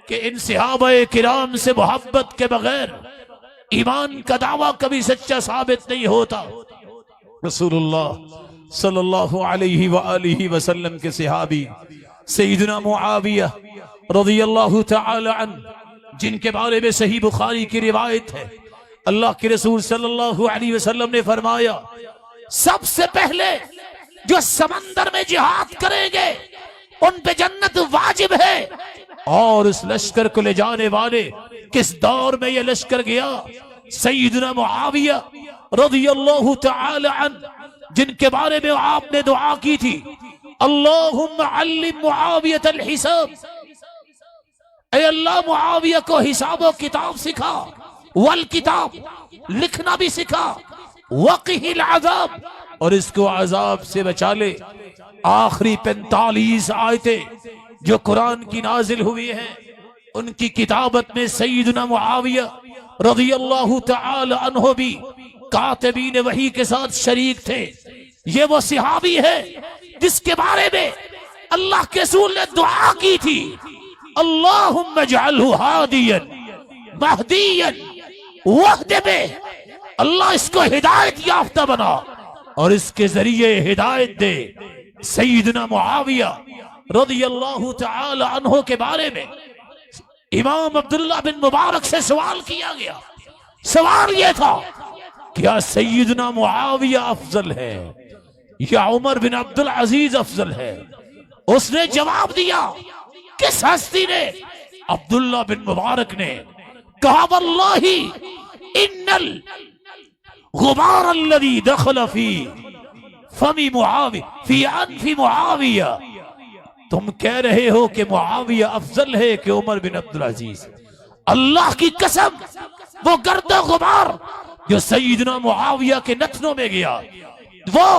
कि इन सहाबाए किराम से मोहब्बत के बगैर ईमान का दावा कभी सच्चा साबित नहीं होता। रसूलुल्लाह सल्लल्लाहु अलैहि वसल्लम के सहाबी सैयदना मुआविया रज़ियल्लाहु तआला अन्हु, जिनके बारे में सही बुखारी की रिवायत है, अल्लाह के रसूल सल्लल्लाहु अलैहि वसल्लम ने फरमाया, सबसे पहले जो समंदर में जिहाद करेंगे उन पे जन्नत वाजिब है। और उस लश्कर को ले जाने वाले किस दौर में यह लश्कर गया? सैयदना मुआविया रज़ियल्लाहु तआला अन्हु, जिनके बारे में आपने दुआ की थी, अल्लाहुम्मा अल्लिम मुआवियतल हिसाब, ऐ अल्लाह मुआविया को हिसाब और किताब सिखा, वल किताब लिखना भी सिखा, वक़िहिल अज़ाब, और इसको अज़ाब से बचा ले। आखिरी 45 आयतें जो कुरान की नाजिल हुई हैं, उनकी किताबत में सैयदना मुआविया रज़ियल्लाहु तआला अन्हु भी कातिबीन वही के साथ शरीक थे। ये वो सहाबी है जिसके बारे में अल्लाह के रसूल ने दुआ की थी, अल्लाहुम्मा जअलहु हादियन महदियन वहदबे, अल्लाह इसको हिदायत याफ्ता बना और इसके जरिए हिदायत दे। सैयदना मुआविया रज़ियल्लाहु तआला अन्हु के बारे में इमाम अब्दुल्लाह बिन मुबारक से सवाल किया गया। सवाल यह था, क्या सैयदना मुआविया अफजल है या उमर बिन अब्दुल अजीज अफजल है? उसने जवाब दिया, किस हस्ती ने? अब्दुल्लाह बिन मुबारक ने कहा, वल्लाही इन्नल गुबार अल्लज़ी दखल फी फमी मुआविया फी अनफी मुआविया, तुम कह रहे हो कि मुआविया अफजल है कि उमर बिन अब्दुल अजीज? अल्लाह की कसम, वो गर्द गुबार जो सईदना मुआविया के नथनों में गया, वो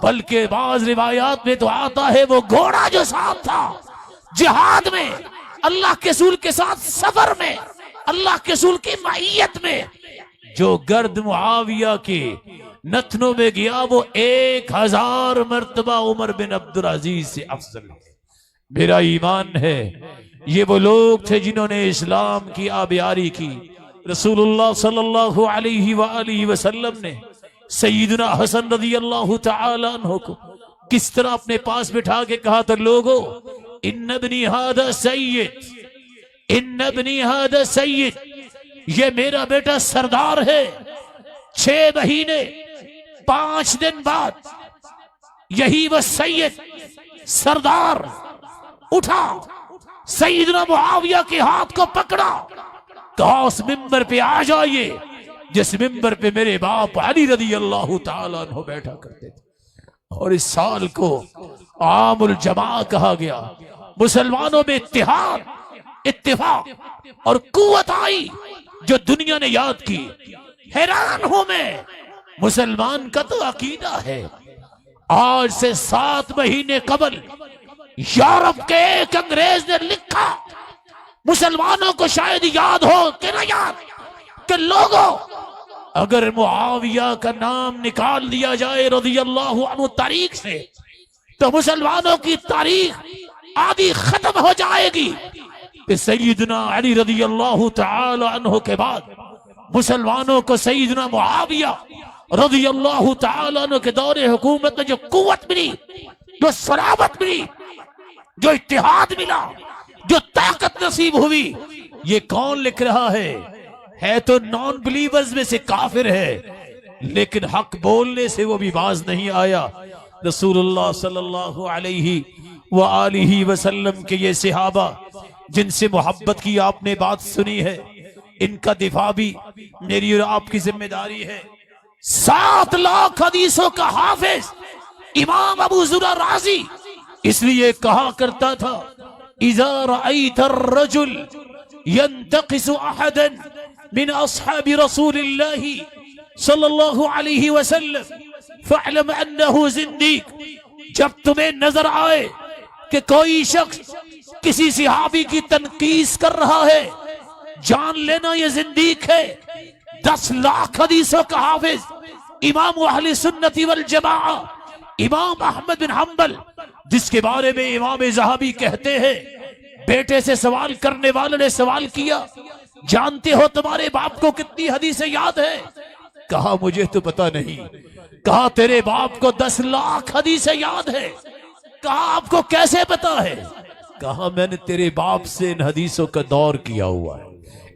बल्कि बाज रिवायात में तो आता है वो घोड़ा जो साथ था जिहाद में, अल्लाह के रसूल के साथ सफर में, अल्लाह के रसूल की माहियत में, जो गर्द मुआविया के नथनों में गया, वो 1000 मर्तबा उमर बिन अब्दुल अजीज से अफजल है। मेरा ईमान है ये वो लोग थे जिन्होंने इस्लाम की आबियारी की। रसूलुल्लाह सल्लल्लाहु अलैहि वसल्लम ने सैयदना हसन रज़ियल्लाहु तआला अन्हु को किस तरह अपने पास बिठा के कहा था, लोगों, इन्न इब्नी हादा सय्यद, इन्न इब्नी हादा सय्यद, ये मेरा बेटा सरदार है। 6 महीने 5 दिन बाद यही वह सैयद सरदार उठा, सैयदना मुआविया के हाथ को पकड़ा, कहा उस मिंबर पे आ जाइए जिस मिंबर पे मेरे बाप अली रज़ियल्लाहु तआला अन्हु बैठा करते थे। और इस साल को आमुल जमा कहा गया। मुसलमानों में इत्तिहाद, इत्तिफाक और कुव्वत आई जो दुनिया ने याद की। हैरान हूं मैं, मुसलमान का तो अकीदा है। आज से 7 महीने कबल यूरोप के एक अंग्रेज ने लिखा, मुसलमानों को शायद याद हो कि न याद, कि लोगों, अगर मुआविया का नाम निकाल दिया जाए रज़ियल्लाहु अन्हु तारीख से, तो मुसलमानों की तारीख आधी खत्म हो जाएगी। कि सैयदना अली रज़ियल्लाहु तआला अन्हु के बाद मुसलमानों को सैयदना मुआविया रज़ियल्लाहु तआला अन्हु के दौरे हुकूमत में जो कुव्वत मिली, जो सलाबत मिली, जो इत्तिहाद मिला, जो ताकत नसीब हुई, ये कौन लिख रहा है तो नॉन बिलीवर्स में से काफिर है, लेकिन हक बोलने से वो भी बाज नहीं आया। रसूलुल्लाह सल्लल्लाहु अलैहि वसल्लम के ये सहाबा जिनसे मोहब्बत की आपने बात सुनी है, इनका दिफा भी मेरी और आपकी जिम्मेदारी है। 7 लाख हदीसों का हाफिज इमाम अबू ज़ुरा राज़ी इसलिए कहा करता था, इज़ा रअयत अर्रजुल यंतक़िसु अहदन मिन अस्हाबि रसूलिल्लाहि सल्लल्लाहु अलैहि वसल्लम फ़अलम अन्नहु ज़िंदीक़, जब तुम्हें नजर आए कि कोई शख्स किसी सहाबी की तनकीस कर रहा है, जान लेना ये जिंदीक है। 10 लाख हदीसों का हाफिज इमाम अहले सुन्नती वल जमाआ इमाम अहमद बिन हंबल, जिसके बारे में इमाम ज़हाबी कहते हैं, बेटे से सवाल करने वाले ने सवाल किया, जानते हो तुम्हारे बाप को कितनी हदीसें याद है? कहा मुझे तो पता नहीं। कहा तेरे बाप को 10 लाख हदीसें याद है। कहा आपको कैसे पता है? कहा मैंने तेरे बाप से इन हदीसों का दौर किया हुआ है।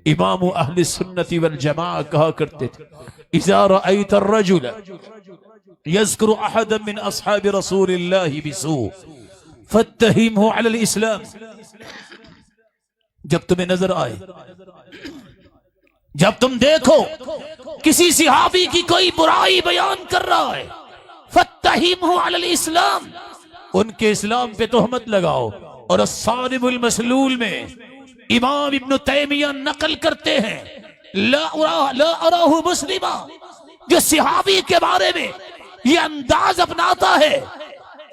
इमाम अहले सुन्नती वल जमाआ कहा करते थे, इज़ा रअयत अर्रजुल यज़कुरु अहदन मिन अस्हाबि रसूलिल्लाहि बिसू फत्तहिमहु अलल इस्लाम। जब तुम्हें नजर आए, जब तुम देखो किसी सहाबी की कोई बुराई बयान कर रहा है, फत्तहिमहु अलल इस्लाम, उनके इस्लाम पे तोहमत लगाओ। और अस्सारिमुल मसलूल में इमाम इब्न तैमिया नकल करते हैं, ला अराहु मुस्लिमा, जो सहाबी के बारे में ये अंदाज अपनाता है,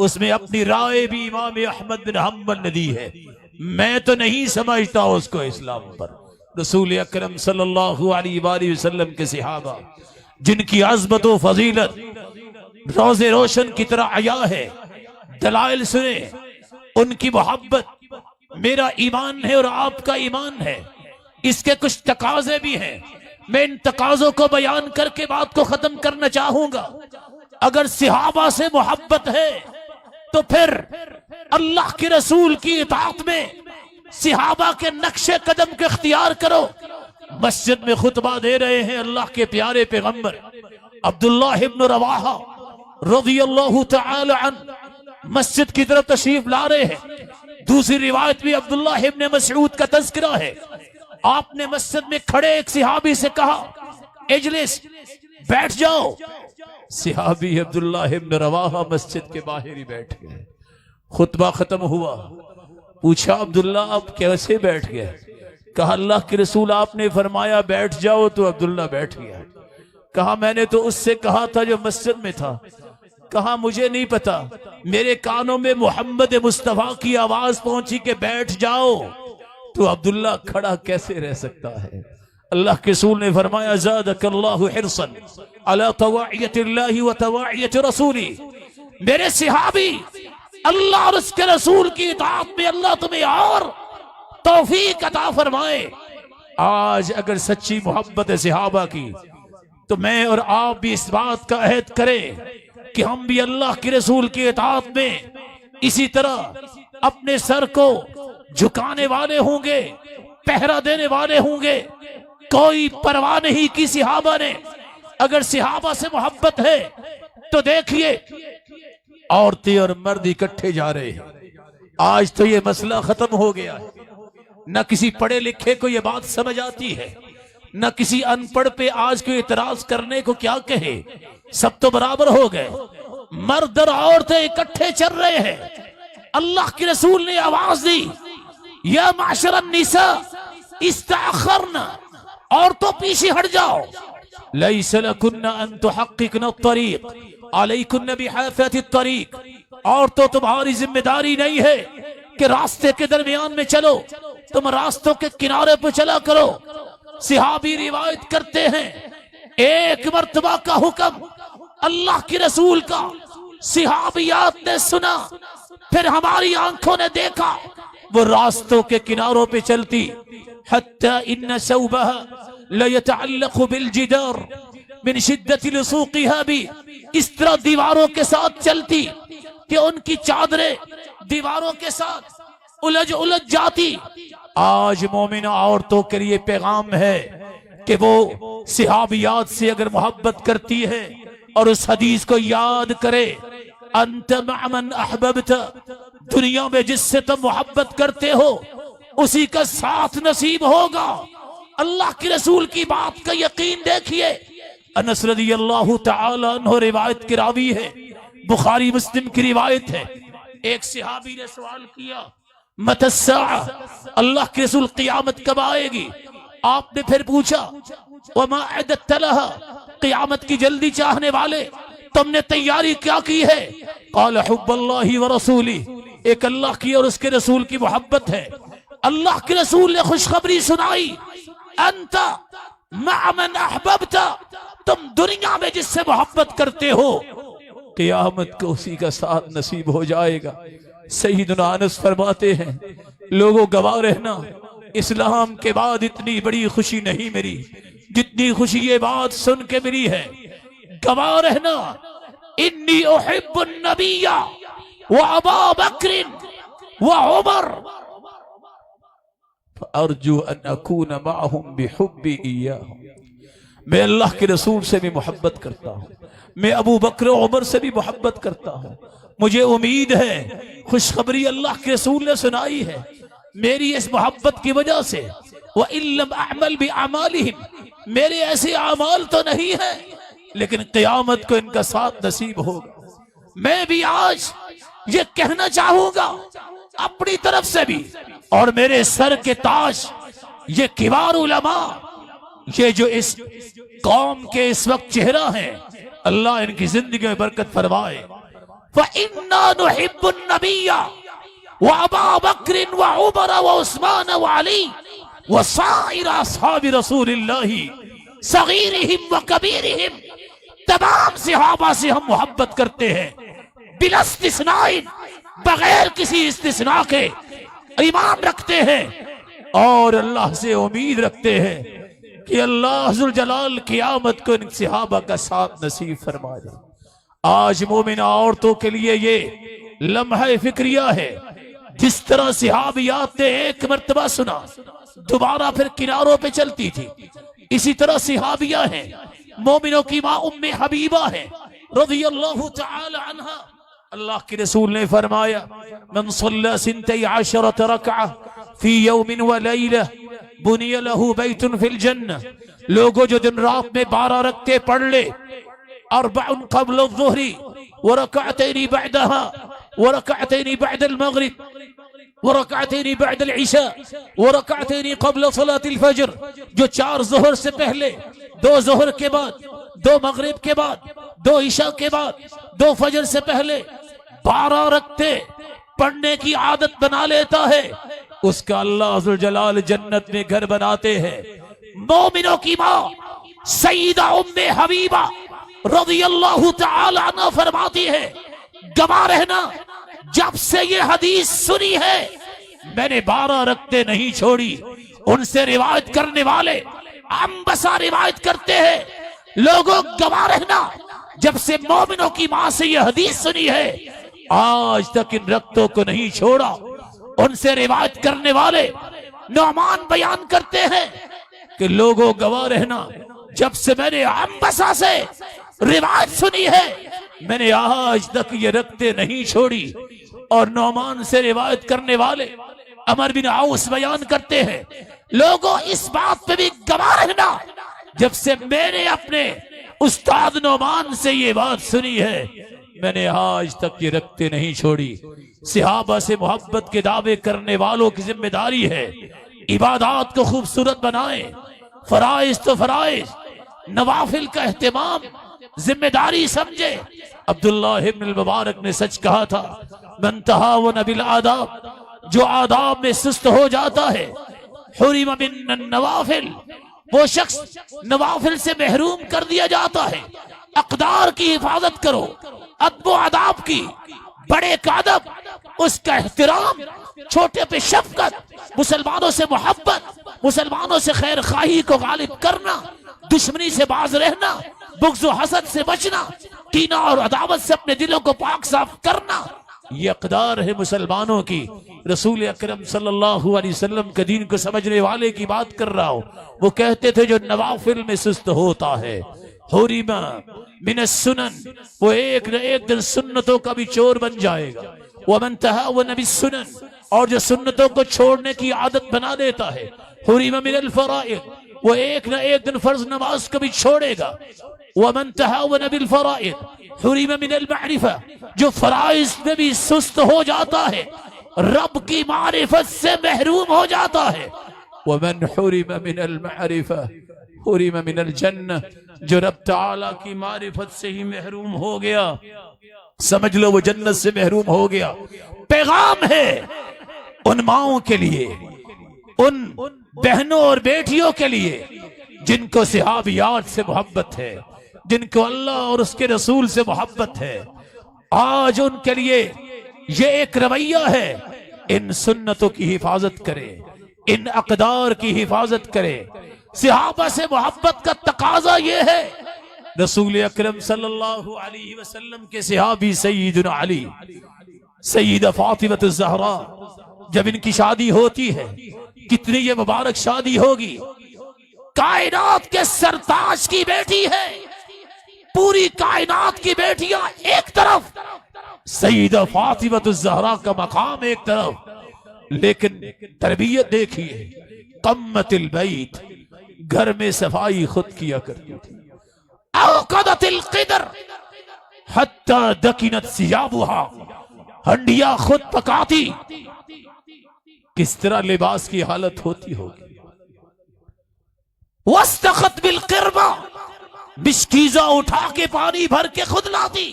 उसमें अपनी राय भी इमाम अहमद बिन हंबल ने दी है। मैं तो नहीं समझता उसको इस्लाम पर। रसूल अकरम सल्लल्लाहु अलैहि वसल्लम के सहाबा, जिनकी अज़मत व फजीलत रोज़े रोशन की तरह आया है, दलाइल सुने, उनकी मोहब्बत मेरा ईमान है और आपका ईमान है। इसके कुछ तकाजे भी हैं, मैं इन तकाजों को बयान करके बात को खत्म करना चाहूंगा। अगर सहाबा से मोहब्बत है तो फिर अल्लाह के रसूल की इताअत में सहाबा के नक्शे कदम को इख्तियार करो। मस्जिद में खुतबा दे रहे हैं अल्लाह के प्यारे पैगंबर अब्दुल्लाह इब्न रवाहा रज़ियल्लाहु तआला अन्हु, मस्जिद की तरफ तशरीफ ला रहे हैं। दूसरी रिवायत में अब्दुल्लाह इब्न मसऊद का तज़किरा है। आपने मस्जिद में खड़े एक सहाबी से कहा, इजलिस, बैठ जाओ। सहाबी अब्दुल्लाह इब्न रवाहा मस्जिद के बाहर ही बैठ गए। खुतबा खत्म हुआ, पूछा अब्दुल्ला आप कैसे बैठ गए? कहा अल्लाह के रसूल आपने फरमाया बैठ जाओ, तो अब्दुल्ला बैठ गया। कहा मैंने तो उससे कहा था जो मस्जिद में था। कहा मुझे नहीं पता, मेरे कानों में मोहम्मद मुस्तफा की आवाज पहुंची कि बैठ जाओ, तो अब्दुल्ला खड़ा कैसे रह सकता है? अल्लाह के रसूल ने फरमाया ज़ादकल्लाहु हिरसन अला तवाइयतिल्लाहि व तवाइयति रसूली। मेरे सहाबी, अल्लाह और उसके रसूल की इताअत में अल्लाह तुम्हें और तौफीक अता फरमाए। आज अगर सच्ची मोहब्बत है सहाबा की, तो मैं और आप भी इस बात का अहद करें कि हम भी अल्लाह के रसूल की इताअत में इसी तरह अपने सर को झुकाने वाले होंगे, पहरा देने वाले होंगे। कोई परवाह नहीं की सहाबा ने। अगर सहाबा से मोहब्बत है तो देखिए औरतें और मर्द इकट्ठे जा रहे हैं। आज तो ये मसला खत्म हो गया है। न किसी पढ़े लिखे को ये बात समझ आती है, न किसी अनपढ़ पे आज को इतराज करने को क्या कहे। सब तो बराबर हो गए, मर्द और औरतें इकट्ठे चल रहे हैं। अल्लाह के रसूल ने आवाज दी, या माशरन निसा इस्तअखरना, औरतों पीछे हट जाओ। लैस लकुन्ना अन तुहक्किकना अत-तरीक अलैकुन्ना बिहाफाति अत-तरीक। औरतों तुम्हारी जिम्मेदारी नहीं है कि रास्ते के दरमियान में चलो, तुम रास्तों के किनारे पर चला करो। सहाबी रिवायत करते हैं, एक मर्तबा का हुक्म अल्लाह के रसूल का सहाबियात ने सुना, फिर हमारी आंखों ने देखा वो रास्तों के किनारों पे चलती। हत्ता इन्न सौबहा लयतअल्लक़ु बिलजिदार मिन शिद्दति लुसूक़िहा भी, इस तरह दीवारों के साथ चलती कि उनकी चादरें दीवारों के साथ उलझ उलझ जाती। आज मोमिना औरतों के लिए पैगाम है कि वो सहाबियात से अगर मोहब्बत करती है और उस हदीस को याद करे, अंत मअमन अहबब्त, दुनिया में जिससे तुम मोहब्बत करते हो उसी का साथ नसीब होगा। अल्लाह के रसूल की बात का यकीन देखिए। अनस रज़ियल्लाहु तआला अन्हु रिवायत की रावी है, बुखारी मुस्लिम की रिवायत है। एक सहाबी ने सवाल किया, मतस्साअ, अल्लाह के रसूल क़यामत कब आएगी? आपने फिर पूछा, वमा अदत्त लहा, क़यामत की जल्दी चाहने वाले तुमने तैयारी क्या की है? क़ाल हुब्बुल्लाहि व रसूली, एक अल्लाह की और उसके रसूल की मोहब्बत है। अल्लाह के रसूल ने खुशखबरी सुनाई, अंता मअमन अहबब्ता, तुम दुनिया में जिससे मोहब्बत करते हो क़यामत को उसी का साथ नसीब हो जाएगा। सैयदना अनस फरमाते हैं, लोगों गवाह रहना, इस्लाम के बाद इतनी बड़ी खुशी नहीं मिली जितनी खुशी ये बात सुन के मिली है। गवाह रहना, इन्नी उहिब्बुन नबिय्या व अबा बक्रिन व उमर अर्जू अन अकून माअहुम बिहुब्बी इय्याहुम। मैं अल्लाह के रसूल से भी मोहब्बत करता हूँ, मैं अबू बकर उमर से भी मोहब्बत करता हूँ। मुझे उम्मीद है, खुशखबरी अल्लाह के रसूल ने सुनाई है, मेरी इस मोहब्बत की वजह से व इल्लम अअमल बिअमालिहिम, मेरे ऐसे अमाल तो नहीं है लेकिन क़यामत को इनका साथ नसीब होगा। मैं भी आज ये कहना चाहूंगा अपनी तरफ से भी, और मेरे सर के ताज ये किबार उलमा, ये जो इस कौम के इस वक्त चेहरा है, अल्लाह इनकी जिंदगी में बरकत फरमाए। फइन्ना नुहिब्बुन नबिय्या व अबा बक्रिन व उमर व उस्मान व अली व साइर अस्हाबि रसूलिल्लाहि सगीरिहिम व कबीरिहिम, तमाम सहाबा से हम मोहब्बत करते हैं बिला इस्तिस्नाइन, बगैर किसी इस्तिस्ना के ईमान रखते हैं और अल्लाह से उम्मीद रखते हैं कि अल्लाह जुल जलाल क़यामत को इन सहाबा का साथ नसीब फरमा दे। आज मोमिना औरतों के लिए ये लम्हा फिक्रिया है, जिस तरह सहाबियात ने एक मर्तबा सुना दोबारा फिर किनारों पे चलती थी, इसी तरह सहाबिया हैं। मोमिनों की माँ उम्मे हबीबा है रज़ियल्लाहु तआला अन्हा। अल्लाह के रसूल ने फरमाया, मन सल्ला सिंतई अशरत रकअह फी यौमिन व लैला बुनिया लहू बैतुन फिल जन्नह। लोगों जो दिन रात में 12 रक्ते पढ़ ले, अर्बउन क़ब्ल ज़ुहरी व रकअतैन बअदहा व रकअतैन बअद अल-मग़रिब व रकअतैन बअद अल-इशा व रकअतैन क़ब्ल सलातिल फज्र, जो 4 ज़ोहर से पहले, 2 ज़ोहर के बाद, 2 मग़रिब के बाद, 2 इशा के बाद, 2 फजर से पहले 12 रक्ते पढ़ने की आदत बना लेता है, उसका अल्लाह अज़्ज़ल जलाल जन्नत में घर बनाते हैं। मोमिनों की माँ सईदा उम्मे हबीबा रज़ियल्लाहु तआला अन्हा फरमाती है, गवाह रहना, जब से ये हदीस सुनी है मैंने 12 रक्ते नहीं छोड़ी। उनसे रिवायत करने वाले अम्बसा रिवायत करते हैं, लोगों गवाह रहना, जब से मोमिनों की माँ से यह हदीस सुनी है आज तक इन रक्तों को नहीं छोड़ा। उनसे रिवायत करने वाले नौमान बयान करते हैं कि लोगों गवाह रहना, जब से मैंने अम्बसा से रिवायत सुनी है मैंने आज तक ये रक्ते नहीं छोड़ी। और नौमान से रिवायत करने वाले अमर बिन औस बयान करते हैं, लोगों इस बात पे भी गवाह रहना, जब से मैंने अपने उस्ताद नौमान से ये बात सुनी है मैंने आज तक ये रखते नहीं छोड़ी। सहाबा से मोहब्बत के दावे करने वालों की जिम्मेदारी है इबादत को खूबसूरत बनाए, फराइज तो फराइज, नवाफिल का एहतमाम जिम्मेदारी समझे। अब्दुल्लाह इब्न मुबारक ने सच कहा था, मन तहावन बिल आदाब, जो आदाब में सुस्त हो जाता है, हुरिम मिन नवाफिल, वो शख्स नवाफिल से महरूम कर दिया जाता है। अक़दार की हिफाजत करो, अदब आदाब की, बड़े का अदब, उसका एहतराम, छोटे पे शफकत, मुसलमानों से मोहब्बत, मुसलमानों से खैर खाही को गालिब करना, दुश्मनी से बाज रहना, बुग़्ज़ व हसद से बचना, कीना और अदावत से अपने दिलों को पाक साफ करना, ये अक़दार है मुसलमानों की। रसूल अकरम सल्लल्लाहु अलैहि वसल्लम के दीन को समझने वाले की बात कर रहा हूँ। वो कहते थे जो नवाफिल में सुस्त होता है, हुरिमा मिनस सुनन, वो एक न एक दिन सुन्नतों का भी चोर बन जाएगा। वमन तहावन बिस्सुनन, और जो सुन्नतों को छोड़ने की आदत बना देता है, हुरिमा मिनल फराइद, वो एक न एक दिन फर्ज नमाज को भी छोड़ेगा। वमन तहावन बिल फराइद हुरिमा मिनल मारिफा, जो फराइज में भी सुस्त हो जाता है, रब की मारिफत से महरूम हो जाता है। वमन हुरिमा मिनल मारिफा हुरिमा मिनल जन्नह, जो रब ताला की मारिफत से ही महरूम हो गया समझ लो वो जन्नत से महरूम हो गया। पैगाम है उन माओं के लिए, उन बहनों और बेटियों के लिए जिनको सहाबियात से मोहब्बत है, जिनको अल्लाह और उसके रसूल से मोहब्बत है। आज उनके लिए ये एक रवैया है, इन सुन्नतों की हिफाजत करें, इन अक़दार की हिफाजत करें। सहाबा से मोहब्बत का तकाजा ये है, रसूल अकरम सल्लल्लाहु अलैहि वसल्लम के सहाबी सय्यदुना अली, सय्यदा फातिमा ज़हरा, जब इनकी शादी होती है, कितनी ये मुबारक शादी होगी। कायनात के सरताज की बेटी है, पूरी कायनात की बेटियां एक तरफ, सय्यदा फातिमा ज़हरा का मकाम एक तरफ। लेकिन तरबियत देखिए, कम्मतिल बैत, घर में सफाई खुद किया करती थी। औक़दतिल क़िदर हत्ता दकिनत सियाबुहा, हंडिया खुद पकाती। किस तरह लिबास की हालत होती होगी। वस्तखत बिल क़िरमा, बिस्कीज़ा उठा के पानी भर के खुद लाती।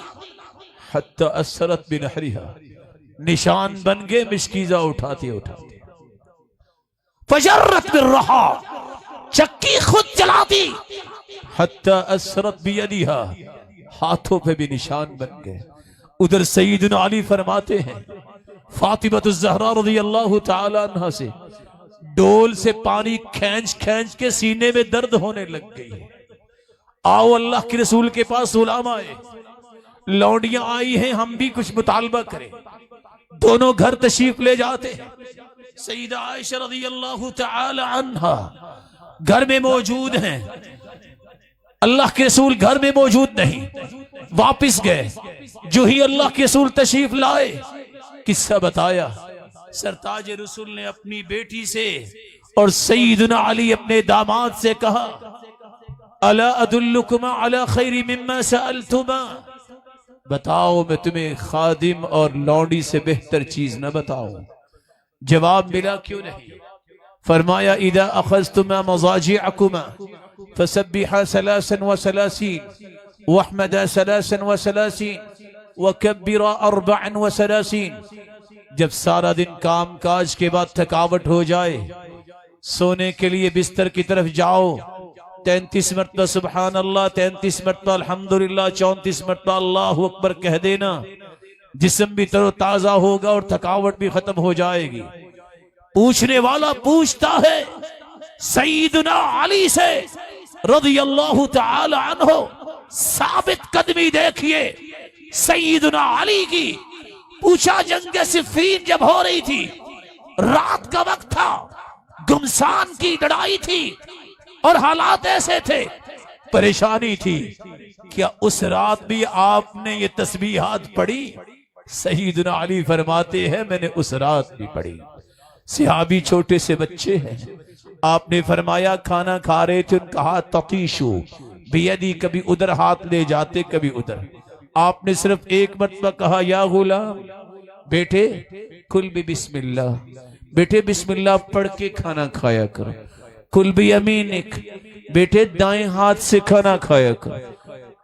हत्ता असरत बिनहरिहा, निशान बन गए मिस्कीज़ा उठाती उठाती। फजर्रत बिर्रहा, चक्की खुद चलाती। हत्ता असरत बियदिहा, हाथों पे भी निशान बन गए। उधर सय्यदुना अली फरमाते हैं, फातिमा ज़हरा रज़ियल्लाहु ताला अन्हा से डोल से पानी खींच खींच के सीने में दर्द होने लग गई है। आओ अल्लाह के रसूल के पास गुलाम आए, लौंडियां आई हैं, हम भी कुछ मुतालबा करें। दोनों घर तशरीफ ले जाते हैं। सय्यदा आयशा रज़ियल्लाहु ताला अन्हा घर में मौजूद हैं, अल्लाह के रसूल घर में मौजूद नहीं, वापिस गए। जो ही अल्लाह के रसूल तशरीफ लाए, किस्सा बताया, सरताज रसूल ने अपनी बेटी से और सय्यदुना अली अपने दामाद से कहा, अला अदुल्लुकुमा अला खैरी मिम्मा सअलतुमा, बताओ मैं तुम्हें खादिम और लौंडी से बेहतर चीज न बताऊं। जवाब मिला क्यों नहीं। फरमाया, इदा अखज़तुमा मज़ाजिअकुमा फसब्बिहा सलासन व सलासीन वहमदा सलासन व सलासीन वकब्बिरा अर्बअन व सलासीन। जब सारा दिन काम काज के बाद थकावट हो जाए, सोने के लिए बिस्तर की तरफ जाओ, 33 मरतबा सुबहान अल्लाह, 33 मरतबा अल्हम्दुलिल्लाह, 34 मरतबा अल्लाहु अकबर कह देना। जिस्म भी तरोताजा होगा और थकावट भी खत्म हो जाएगी। पूछने वाला पूछता है सय्यदुना अली से रज़ियल्लाहु ताला अन्हु, साबित कदमी देखिए सय्यदुना अली की। पूछा, जंग सिफ़ीन जब हो रही थी, रात का वक्त था, गुमसान की लड़ाई थी और हालात ऐसे थे, परेशानी थी, क्या उस रात भी आपने ये तस्बीहात पढ़ी? सय्यदुना अली फरमाते हैं, मैंने उस रात भी पढ़ी। सहाबी छोटे से बच्चे हैं। आपने फरमाया, खाना खा रहे थे, उनका हाथ ततीशु बियदी, कभी उधर हाथ ले जाते कभी उधर। आपने सिर्फ एक मरतबा कहा, या गुलाम, बेटे कुल भी बिस्मिल्लाह, बेटे बिस्मिल्लाह पढ़ के खाना खाया करो। कुल भी यमीनिक, बेटे दाएं हाथ से खाना खाया करो।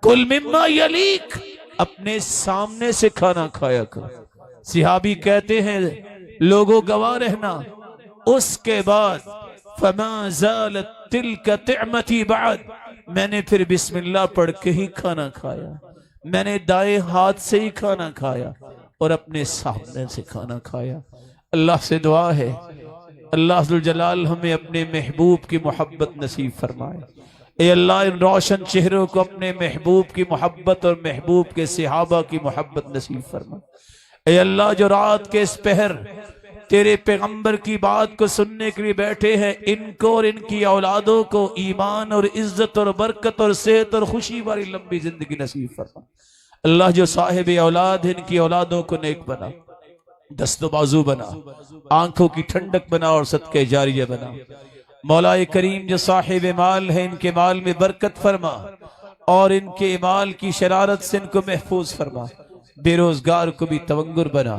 कुल मिम्मा यलीक, अपने सामने से खाना खाया करो। सहाबी कहते हैं, लोगों गवाह रहना। उसके बाद फमा ज़ालत तिल्का तिअमती बाद, मैंने फिर बिस्मिल्लाह पढ़ के ही खाना खाया। मैंने दाएं हाथ से ही खाना खाया और अपने सामने से खाना खाया। अल्लाह से दुआ है, अल्लाह अज़्ज़ल जलाल हमें अपने महबूब की मोहब्बत नसीब फरमाए। ए अल्लाह, इन रोशन चेहरों को अपने महबूब की मोहब्बत और महबूब के सहाबा की मोहब्बत नसीब फरमाए। ए अल्लाह, जो रात के इस पहर तेरे पैगंबर की बात को सुनने के लिए बैठे हैं, इनको और इनकी औलादों को ईमान और इज्जत और बरकत और सेहत और खुशी वाली लंबी जिंदगी नसीब फरमा। अल्लाह, जो साहिब औलाद है, इनकी औलादों को नेक बना, दस्तो बाजू बना, आंखों की ठंडक बना और सदके जारिया बना। मौलाए करीम, जो साहिब माल है, इनके माल में बरकत फरमा और इनके माल की शरारत से इनको महफूज फरमा। बेरोजगार को भी तवंगुर बना,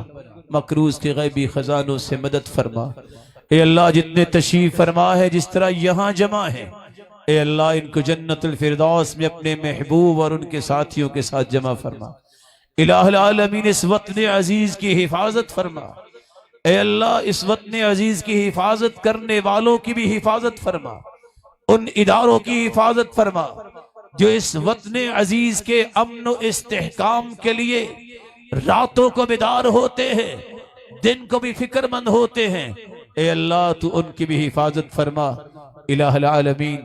मकरूज के गैबी खजानों से मदद फरमा। ए अल्लाह, जितने तशरीफ फरमा है, जिस तरह यहाँ जमा है, ए अल्लाह, इनको जन्नतुल फिरदौस में अपने महबूब और उनके साथियों के साथ जमा फरमा। इलाहुल आलमीन इस वतन अजीज की हिफाजत फरमा। ए अल्लाह इस वतन अजीज की हिफाजत करने वालों की भी हिफाजत फरमा, उन इदारों की हिफाजत फरमा जो इस वतन अजीज के अमन व इस्तेहकाम के लिए रातों को बेदार होते हैं, दिन को भी फिक्रमंद होते हैं। ए अल्लाह तू उनकी भी हिफाजत फरमा। इलाहुल आलमीन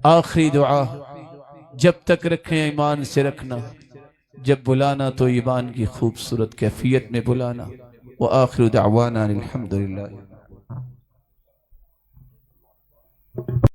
आखिरी दुआ, जब तक रखें ईमान से रखना, जब बुलाना तो ईमान की खूबसूरत कैफियत में बुलाना। व आखिर दावाना अल्हम्दुलिल्लाह।